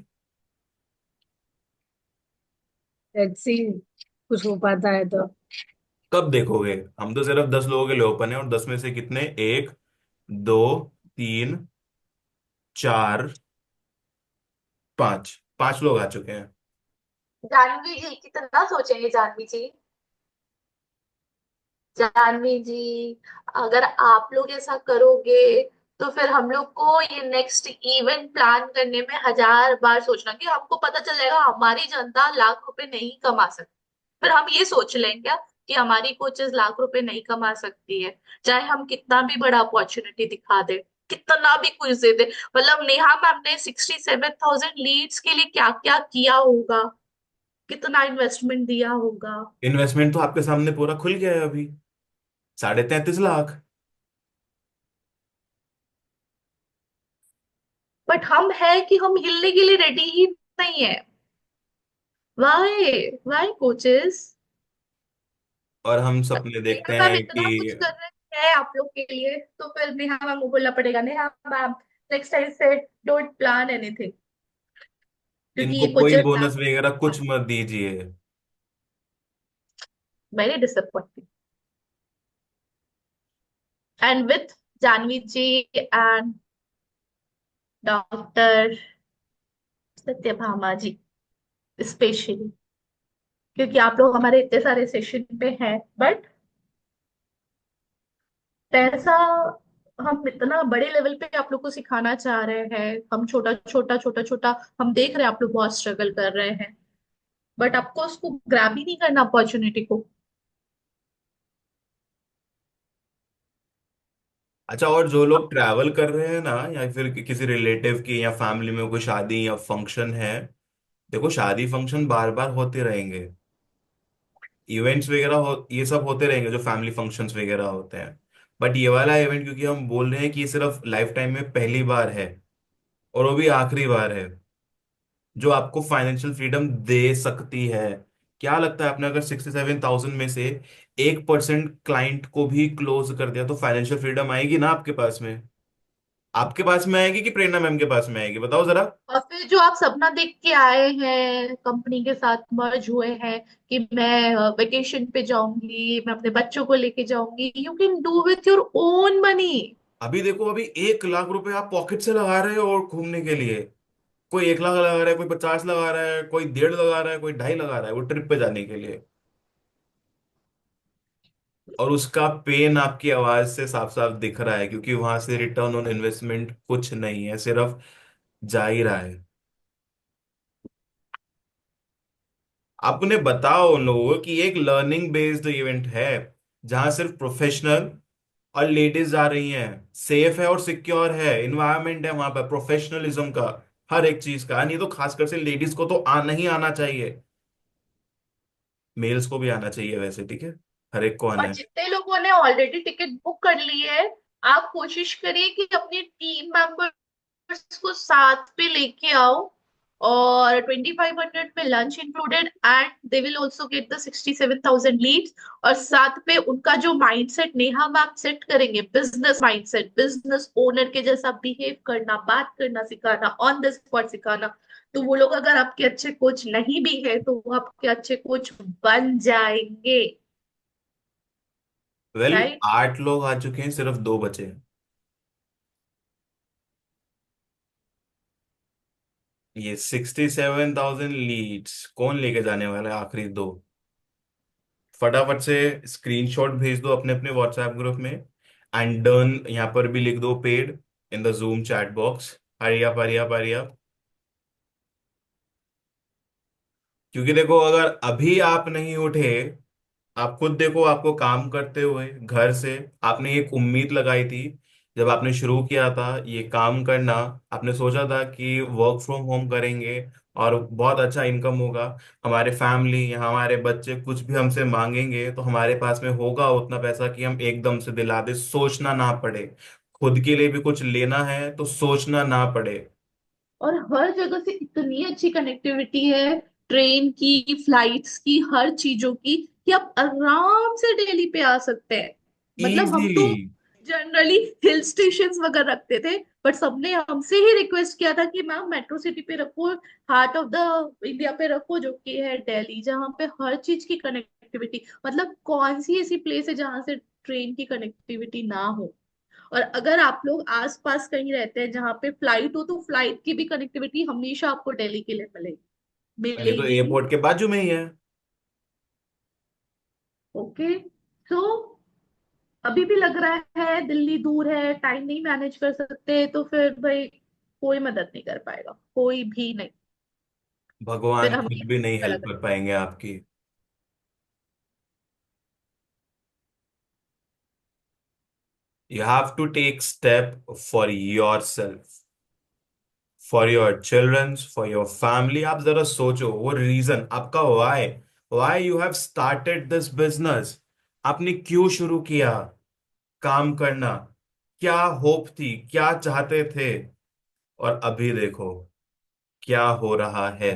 लेट्स सी कुछ हो पाता है तो। कब देखोगे? हम तो सिर्फ 10 लोगों के लिए ओपन है, और 10 में से कितने, 1, 2, 3, 4, 5 5 लोग आ चुके हैं। जानवी जी कितना सोचेंगे जानवी जी? जानवी जी, अगर आप लोग ऐसा करोगे तो फिर हम लोग को ये नेक्स्ट इवेंट प्लान करने में 1000 बार सोचना, कि हमको पता चल जाएगा हमारी जनता लाख रुपए नहीं कमा सकती। फिर हम ये सोच लेंगे क्या कि हमारी कोचेस लाख रुपए नहीं कमा सकती है? चाहे हम कितना भी बड़ा अपॉर्चुनिटी दिखा दे, कितना भी कुछ दे दे। मतलब नेहा मैम ने 67,000 लीड्स के लिए क्या क्या किया होगा, कितना इन्वेस्टमेंट दिया होगा। इन्वेस्टमेंट तो आपके सामने पूरा खुल गया है अभी, 33.5 लाख। बट हम है कि हम हिलने के लिए रेडी ही नहीं है। Why, why coaches? और हम सपने नेहा देखते मैम हैं कि इतना कुछ कर रहे हैं आप लोग के लिए, तो फिर नेहा मैम को बोलना पड़ेगा, नेहा मैम नेक्स्ट टाइम से डोंट प्लान एनीथिंग, क्योंकि इनको ये कोई कोचेस बोनस लाख वगैरह कुछ मत दीजिए। Very disappointing. And with Janhvi ji and doctor Satyabhama ji specially, क्योंकि आप लोग हमारे इतने सारे सेशन पे हैं, बट पैसा, हम इतना बड़े लेवल पे आप लोग को सिखाना चाह रहे हैं, हम छोटा छोटा छोटा छोटा, हम देख रहे हैं आप लोग बहुत स्ट्रगल कर रहे हैं, बट आपको उसको ग्रैब ही नहीं करना अपॉर्चुनिटी को। अच्छा, और जो लोग ट्रैवल कर रहे हैं ना, या फिर किसी रिलेटिव की या फैमिली में कोई शादी या फंक्शन है, देखो शादी फंक्शन बार बार होते रहेंगे, इवेंट्स वगैरह ये सब होते रहेंगे जो फैमिली फंक्शंस वगैरह होते हैं। बट ये वाला इवेंट, क्योंकि हम बोल रहे हैं कि ये सिर्फ लाइफ टाइम में पहली बार है, और वो भी आखिरी बार है, जो आपको फाइनेंशियल फ्रीडम दे सकती है। क्या लगता है, आपने अगर 67,000 में से 1% क्लाइंट को भी क्लोज कर दिया, तो फाइनेंशियल फ्रीडम आएगी ना आपके पास में? आपके पास में आएगी कि प्रेरणा मैम के पास में आएगी, बताओ जरा। और फिर जो आप सपना देख के आए हैं, कंपनी के साथ मर्ज हुए हैं कि मैं वेकेशन पे जाऊंगी, मैं अपने बच्चों को लेके जाऊंगी, you can do with your own money. अभी देखो, अभी 1 लाख रुपए आप पॉकेट से लगा रहे हो और घूमने के लिए, कोई 1 लाख लगा रहा है, कोई 50 लगा रहा है, कोई 1.5 लगा रहा है, कोई 2.5 लगा रहा है वो ट्रिप पे जाने के लिए। और उसका पेन आपकी आवाज से साफ साफ दिख रहा है, क्योंकि वहां से रिटर्न ऑन इन्वेस्टमेंट कुछ नहीं है, सिर्फ जा ही रहा है। आपने बताओ उन लोगों को कि एक लर्निंग बेस्ड इवेंट है, जहां सिर्फ प्रोफेशनल और लेडीज जा रही हैं, सेफ है और सिक्योर है, इन्वायरमेंट है वहां पर प्रोफेशनलिज्म का, हर एक चीज का। नहीं तो खासकर से लेडीज को तो नहीं आना चाहिए, मेल्स को भी आना चाहिए वैसे, ठीक है, हर एक को आना और है। जितने लोगों ने ऑलरेडी टिकट बुक कर ली है, आप कोशिश करिए कि अपनी टीम मेंबर्स को साथ पे लेके आओ, और 2500 में lunch included, and they will also get the 67,000 leads. और साथ पे उनका जो माइंडसेट नेहा मैम सेट करेंगे, बिजनेस माइंडसेट, बिजनेस ओनर के जैसा बिहेव करना, बात करना सिखाना, ऑन द स्पॉट सिखाना। तो वो लोग अगर आपके अच्छे कोच नहीं भी है तो वो आपके अच्छे कोच बन जाएंगे। Well, right. 8 लोग आ चुके हैं, सिर्फ 2 बचे हैं। ये 67,000 लीड्स कौन लेके जाने वाला है आखिरी 2? फटाफट से स्क्रीनशॉट भेज दो अपने अपने व्हाट्सएप ग्रुप में, एंड डन यहाँ पर भी लिख दो paid in the zoom chat box. Hurry up, hurry up, hurry up. क्योंकि देखो, अगर अभी आप नहीं उठे, आप खुद देखो, आपको काम करते हुए घर से आपने एक उम्मीद लगाई थी, जब आपने शुरू किया था ये काम करना, आपने सोचा था कि वर्क फ्रॉम होम करेंगे और बहुत अच्छा इनकम होगा, हमारे फैमिली या हमारे बच्चे कुछ भी हमसे मांगेंगे तो हमारे पास में होगा उतना पैसा कि हम एकदम से दिला दे, सोचना ना पड़े। खुद के लिए भी कुछ लेना है तो सोचना ना पड़े। और हर जगह से इतनी अच्छी कनेक्टिविटी है, ट्रेन की, फ्लाइट्स की, हर चीजों की, कि आप आराम से दिल्ली पे आ सकते हैं। मतलब हम इजीली। तो जनरली हिल स्टेशंस वगैरह रखते थे, बट सबने हमसे ही रिक्वेस्ट किया था कि मैम मेट्रो सिटी पे रखो, हार्ट ऑफ द इंडिया पे रखो, जो कि है दिल्ली, जहाँ पे हर चीज की कनेक्टिविटी, मतलब कौन सी ऐसी प्लेस है जहां से ट्रेन की कनेक्टिविटी ना हो। और अगर आप लोग आस पास कहीं रहते हैं जहाँ पे फ्लाइट हो, तो फ्लाइट की भी कनेक्टिविटी हमेशा आपको दिल्ली के लिए मिलेगी, ये तो मिलेगी। एयरपोर्ट के बाजू में ही है। ओके। सो अभी भी लग रहा है दिल्ली दूर है, टाइम नहीं मैनेज कर सकते, तो फिर भाई कोई मदद नहीं कर पाएगा, कोई भी नहीं। फिर भगवान हमें खुद ये भी नहीं अच्छा हेल्प लग कर रहा पाएंगे आपकी। You have to take step for yourself, for your children, for your family। आप जरा सोचो वो रीजन आपका, why you have started this business. आपने क्यों शुरू किया काम करना? क्या होप थी, क्या चाहते थे? और अभी देखो क्या हो रहा है।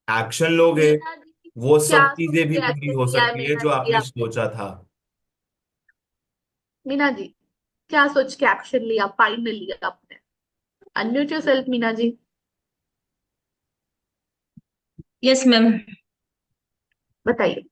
एक्शन है। लोगे, मीना जी, वो क्या सब सोच चीजें भी के पूरी एक्शन हो लिया है सकती है मीना जो जी आपने आपने? सोचा था। मीना जी, क्या सोच के एक्शन लिया फाइनली आपने? Unmute yourself Meena ji. Yes ma'am. बताइए।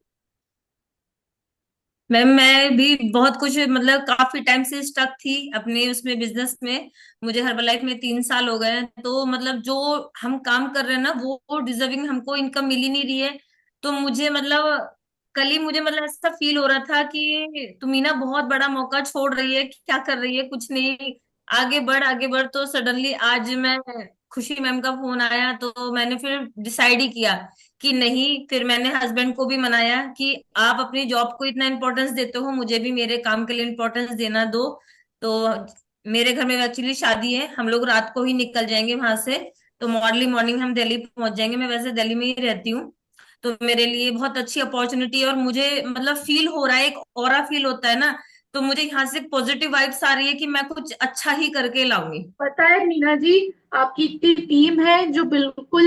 मैम मैं भी बहुत कुछ मतलब काफी टाइम से स्टक थी अपने उसमें बिजनेस में। मुझे हर्बलाइफ में 3 साल हो गए हैं, तो मतलब जो हम काम कर रहे हैं ना वो डिजर्विंग हमको इनकम मिल ही नहीं रही है। तो मुझे मतलब कल ही मुझे मतलब ऐसा फील हो रहा था कि तुमीना बहुत बड़ा मौका छोड़ रही है, क्या कर रही है कुछ नहीं, आगे बढ़ आगे बढ़। तो सडनली आज मैं खुशी मैम का फोन आया तो मैंने फिर डिसाइड ही किया कि नहीं। फिर मैंने हस्बैंड को भी मनाया कि आप अपनी जॉब को इतना इम्पोर्टेंस देते हो, मुझे भी मेरे काम के लिए इम्पोर्टेंस देना दो। तो मेरे घर में एक्चुअली शादी है, हम लोग रात को ही निकल जाएंगे वहां से। तो मॉर्निंग मॉर्निंग हम दिल्ली पहुंच जाएंगे। मैं वैसे दिल्ली में ही रहती हूँ, तो मेरे लिए बहुत अच्छी अपॉर्चुनिटी है। और मुझे मतलब फील हो रहा है, एक ऑरा फील होता है ना, तो मुझे यहाँ से पॉजिटिव वाइब्स आ रही है कि मैं कुछ अच्छा ही करके लाऊंगी। पता है मीना जी, आपकी इतनी टीम है जो बिल्कुल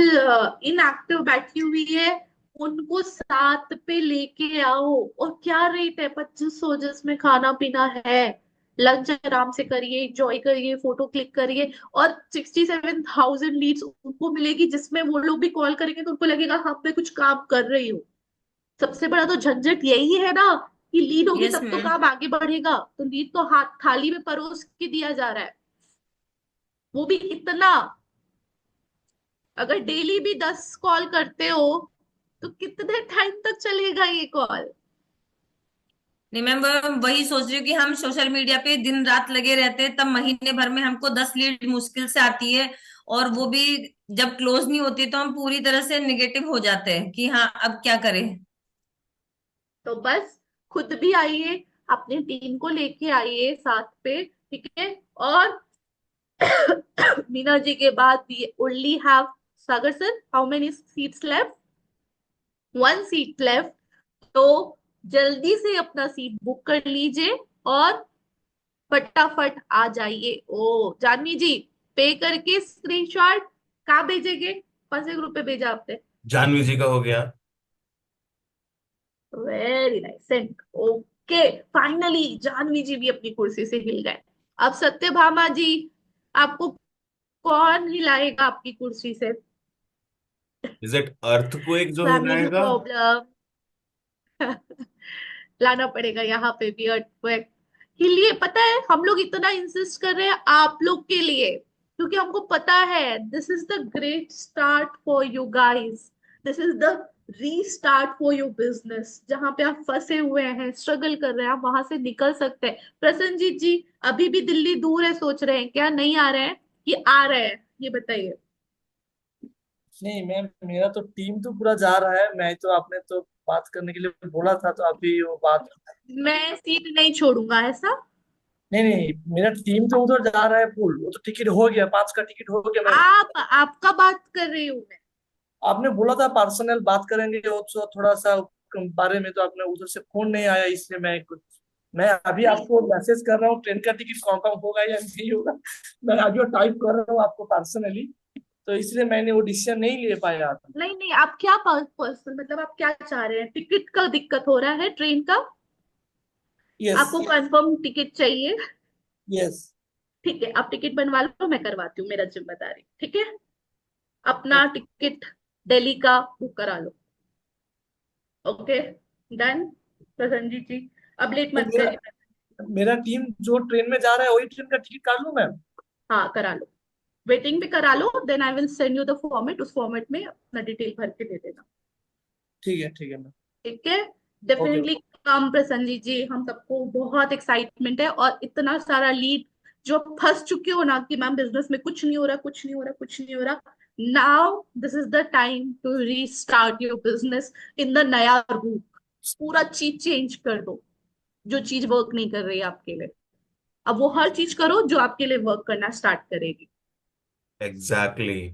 इनएक्टिव बैठी हुई है, उनको साथ पे लेके आओ। और क्या रेट है, 2500 जिसमें खाना पीना है, लंच आराम से करिए, एंजॉय करिए, फोटो क्लिक करिए। और 67,000 लीड्स उनको मिलेगी, जिसमें वो लोग भी कॉल करेंगे तो उनको लगेगा हम पे कुछ काम कर रही हो। सबसे बड़ा तो झंझट यही है ना, कि लीड होगी यस तब तो मैम। काम आगे बढ़ेगा। तो लीड तो हाथ थाली में परोस के दिया जा रहा है, वो भी इतना। अगर डेली भी 10 कॉल करते हो तो कितने टाइम तक चलेगा ये कॉल? नहीं मैम, वही सोच रही हूँ कि हम सोशल मीडिया पे दिन रात लगे रहते हैं, तब महीने भर में हमको 10 लीड मुश्किल से आती है। और वो भी जब क्लोज नहीं होती तो हम पूरी तरह से निगेटिव हो जाते हैं कि हाँ अब क्या करें। तो बस खुद भी आइए, अपनी टीम को लेके आइए साथ पे, ठीक है। और मीना जी के बाद we only have Sagar sir, how many seats left? 1 seat left. तो जल्दी से अपना सीट बुक कर लीजिए और फटाफट आ जाइए। ओ जानवी जी, पे करके स्क्रीनशॉट कहाँ भेजेंगे? कौन से ग्रुप पे भेजा आपने? जानवी जी का हो गया। Very nice, send. Okay, finally Janvi ji भी अपनी कुर्सी से हिल गए। अब सत्यभामा जी, आपको कौन हिलाएगा आपकी कुर्सी से? इज इट अर्थक्वेक जो फैमिली हिलाएगा? प्रॉब्लम लाना पड़ेगा यहाँ पे भी अर्थक्वेक के लिए। पता है हम लोग इतना इंसिस्ट कर रहे हैं आप लोग के लिए, क्योंकि हमको पता है this is the great start for you guys, this is the restart for your business. जहां पे आप फंसे हुए हैं, स्ट्रगल कर रहे हैं, आप वहां से निकल सकते हैं। प्रसन्नजीत जी अभी भी दिल्ली दूर है, सोच रहे हैं क्या नहीं आ रहे हैं कि आ रहे हैं, ये बताइए। नहीं मैम, मेरा तो टीम तो पूरा जा रहा है। मैं तो, आपने तो बात करने के लिए बोला था तो अभी वो बात। मैं सीट नहीं छोड़ूंगा ऐसा? नहीं नहीं, मेरा टीम तो उधर जा रहा है फुल। वो तो टिकट हो गया, 5 का टिकट हो गया मैम। आपका बात कर रही हूँ मैं। आपने बोला था पर्सनल बात करेंगे और तो थोड़ा सा बारे में, तो आपने उधर से फोन नहीं आया, इसलिए मैं अभी नहीं आपको मैसेज कर रहा हूँ ट्रेन का टिकट कंफर्म होगा या नहीं होगा। मैं अभी टाइप कर रहा हूँ आपको पर्सनली, तो इसलिए मैंने वो डिसीजन नहीं ले पाया। नहीं नहीं, आप क्या पर्सनल मतलब आप क्या चाह रहे हैं? टिकट का दिक्कत हो रहा है ट्रेन का? यस। आपको कंफर्म टिकट चाहिए? यस। ठीक है, आप टिकट बनवा लो, मैं करवाती हूँ, मेरा जिम्मेदारी। ठीक है, अपना टिकट दिल्ली का बुक करा लो। Okay, done. प्रसन्नजीत जी अब लेट तो मत मेरा करिए। मेरा टीम जो ट्रेन में जा रहा है वही ट्रेन का टिकट काट लूं मैम? हाँ करा लो, वेटिंग पे करा लो, then I will send you the format, उस फॉर्मेट में अपना डिटेल भर के दे देना। ठीक है मैम। ठीक है, ओके। डेफिनेटली कम प्रसन्नजीत जी, हम सबको बहुत एक्साइटमेंट है। और इतना सारा लीड जो फंस चुके हो ना कि मैम बिजनेस में कुछ नहीं हो रहा, कुछ नहीं हो रहा, कुछ नहीं हो रहा, now this is the time to restart your business in the नया रूप। पूरा चीज चेंज कर दो, जो चीज वर्क नहीं कर रही है आपके लिए, अब वो हर चीज करो जो आपके लिए वर्क करना स्टार्ट करेगी। एग्जैक्टली।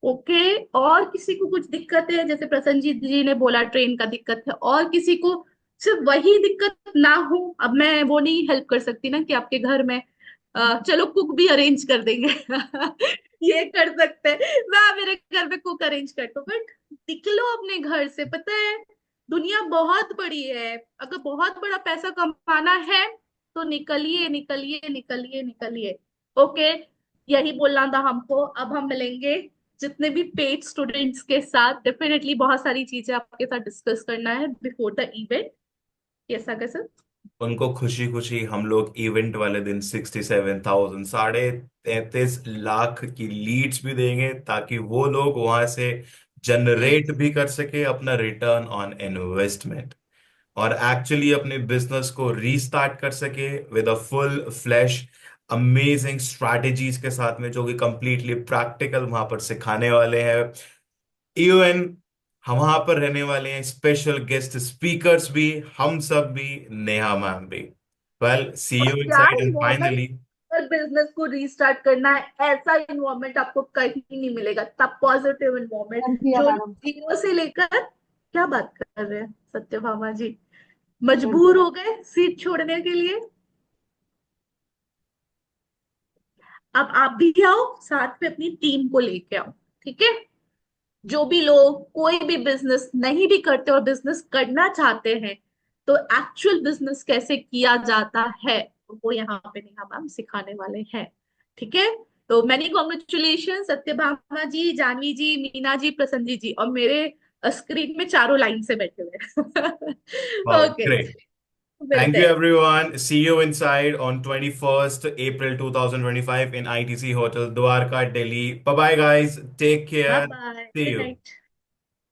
ओके, और किसी को कुछ दिक्कत है? जैसे प्रसन्नजीत जी ने बोला ट्रेन का दिक्कत है, और किसी को सिर्फ वही दिक्कत ना हो? अब मैं वो नहीं हेल्प कर सकती ना कि आपके घर में चलो कुक भी अरेंज कर देंगे ये कर सकते हैं, मैं मेरे घर में कुक अरेंज कर दो, बट निकलो अपने घर से। पता है दुनिया बहुत बड़ी है, अगर बहुत बड़ा पैसा कमाना है तो निकलिए निकलिए निकलिए निकलिए। ओके, यही बोलना था हमको। अब हम मिलेंगे जितने भी पेड स्टूडेंट्स के साथ, डेफिनेटली बहुत सारी चीजें आपके साथ डिस्कस करना है बिफोर द इवेंट। कैसा कैसा? उनको खुशी खुशी हम लोग इवेंट वाले दिन 67,000, 33.5 लाख की लीड्स भी देंगे, ताकि वो लोग वहां से जनरेट भी कर सके अपना रिटर्न ऑन इन्वेस्टमेंट, और एक्चुअली अपने बिजनेस को रीस्टार्ट कर सके with a full flash amazing strategies के साथ में, जो कि कंप्लीटली प्रैक्टिकल वहां पर सिखाने वाले हैं। इवन हम वहां पर रहने वाले हैं स्पेशल गेस्ट स्पीकर्स भी, हम सब भी, नेहा मैम भी। वेल, सी और यू क्या इनसाइड एंड इन्वायरमेंट फाइनली। पर बिजनेस को रीस्टार्ट करना है, ऐसा इन्वायरमेंट आपको कहीं नहीं मिलेगा, तब पॉजिटिव इन्वायरमेंट मैडम प्रिया जो मैडम। जीरो से लेकर। क्या बात कर रहे हैं सत्यभामा जी, मैम मजबूर हो गए सीट छोड़ने के लिए? अब आप भी आओ, साथ में अपनी टीम को लेके आओ। ठीक है, जो भी लोग कोई भी बिजनेस नहीं भी करते और बिजनेस करना चाहते हैं, तो एक्चुअल बिजनेस कैसे किया जाता है वो यहाँ पे नेहा मैम सिखाने वाले हैं। ठीक है, तो मैनी कॉन्ग्रेचुलेशन सत्यभामा जी, जानवी जी, मीना जी, प्रसन्नजीत जी, और मेरे स्क्रीन में चारों लाइन से बैठे हुए वाओ, ओके, ग्रेट। Thank मिलते you हैं। everyone. See you inside on 21st April 2025 in ITC Hotel, Dwarka, Delhi. Bye bye guys. Take bye care. Bye, See good you. Night.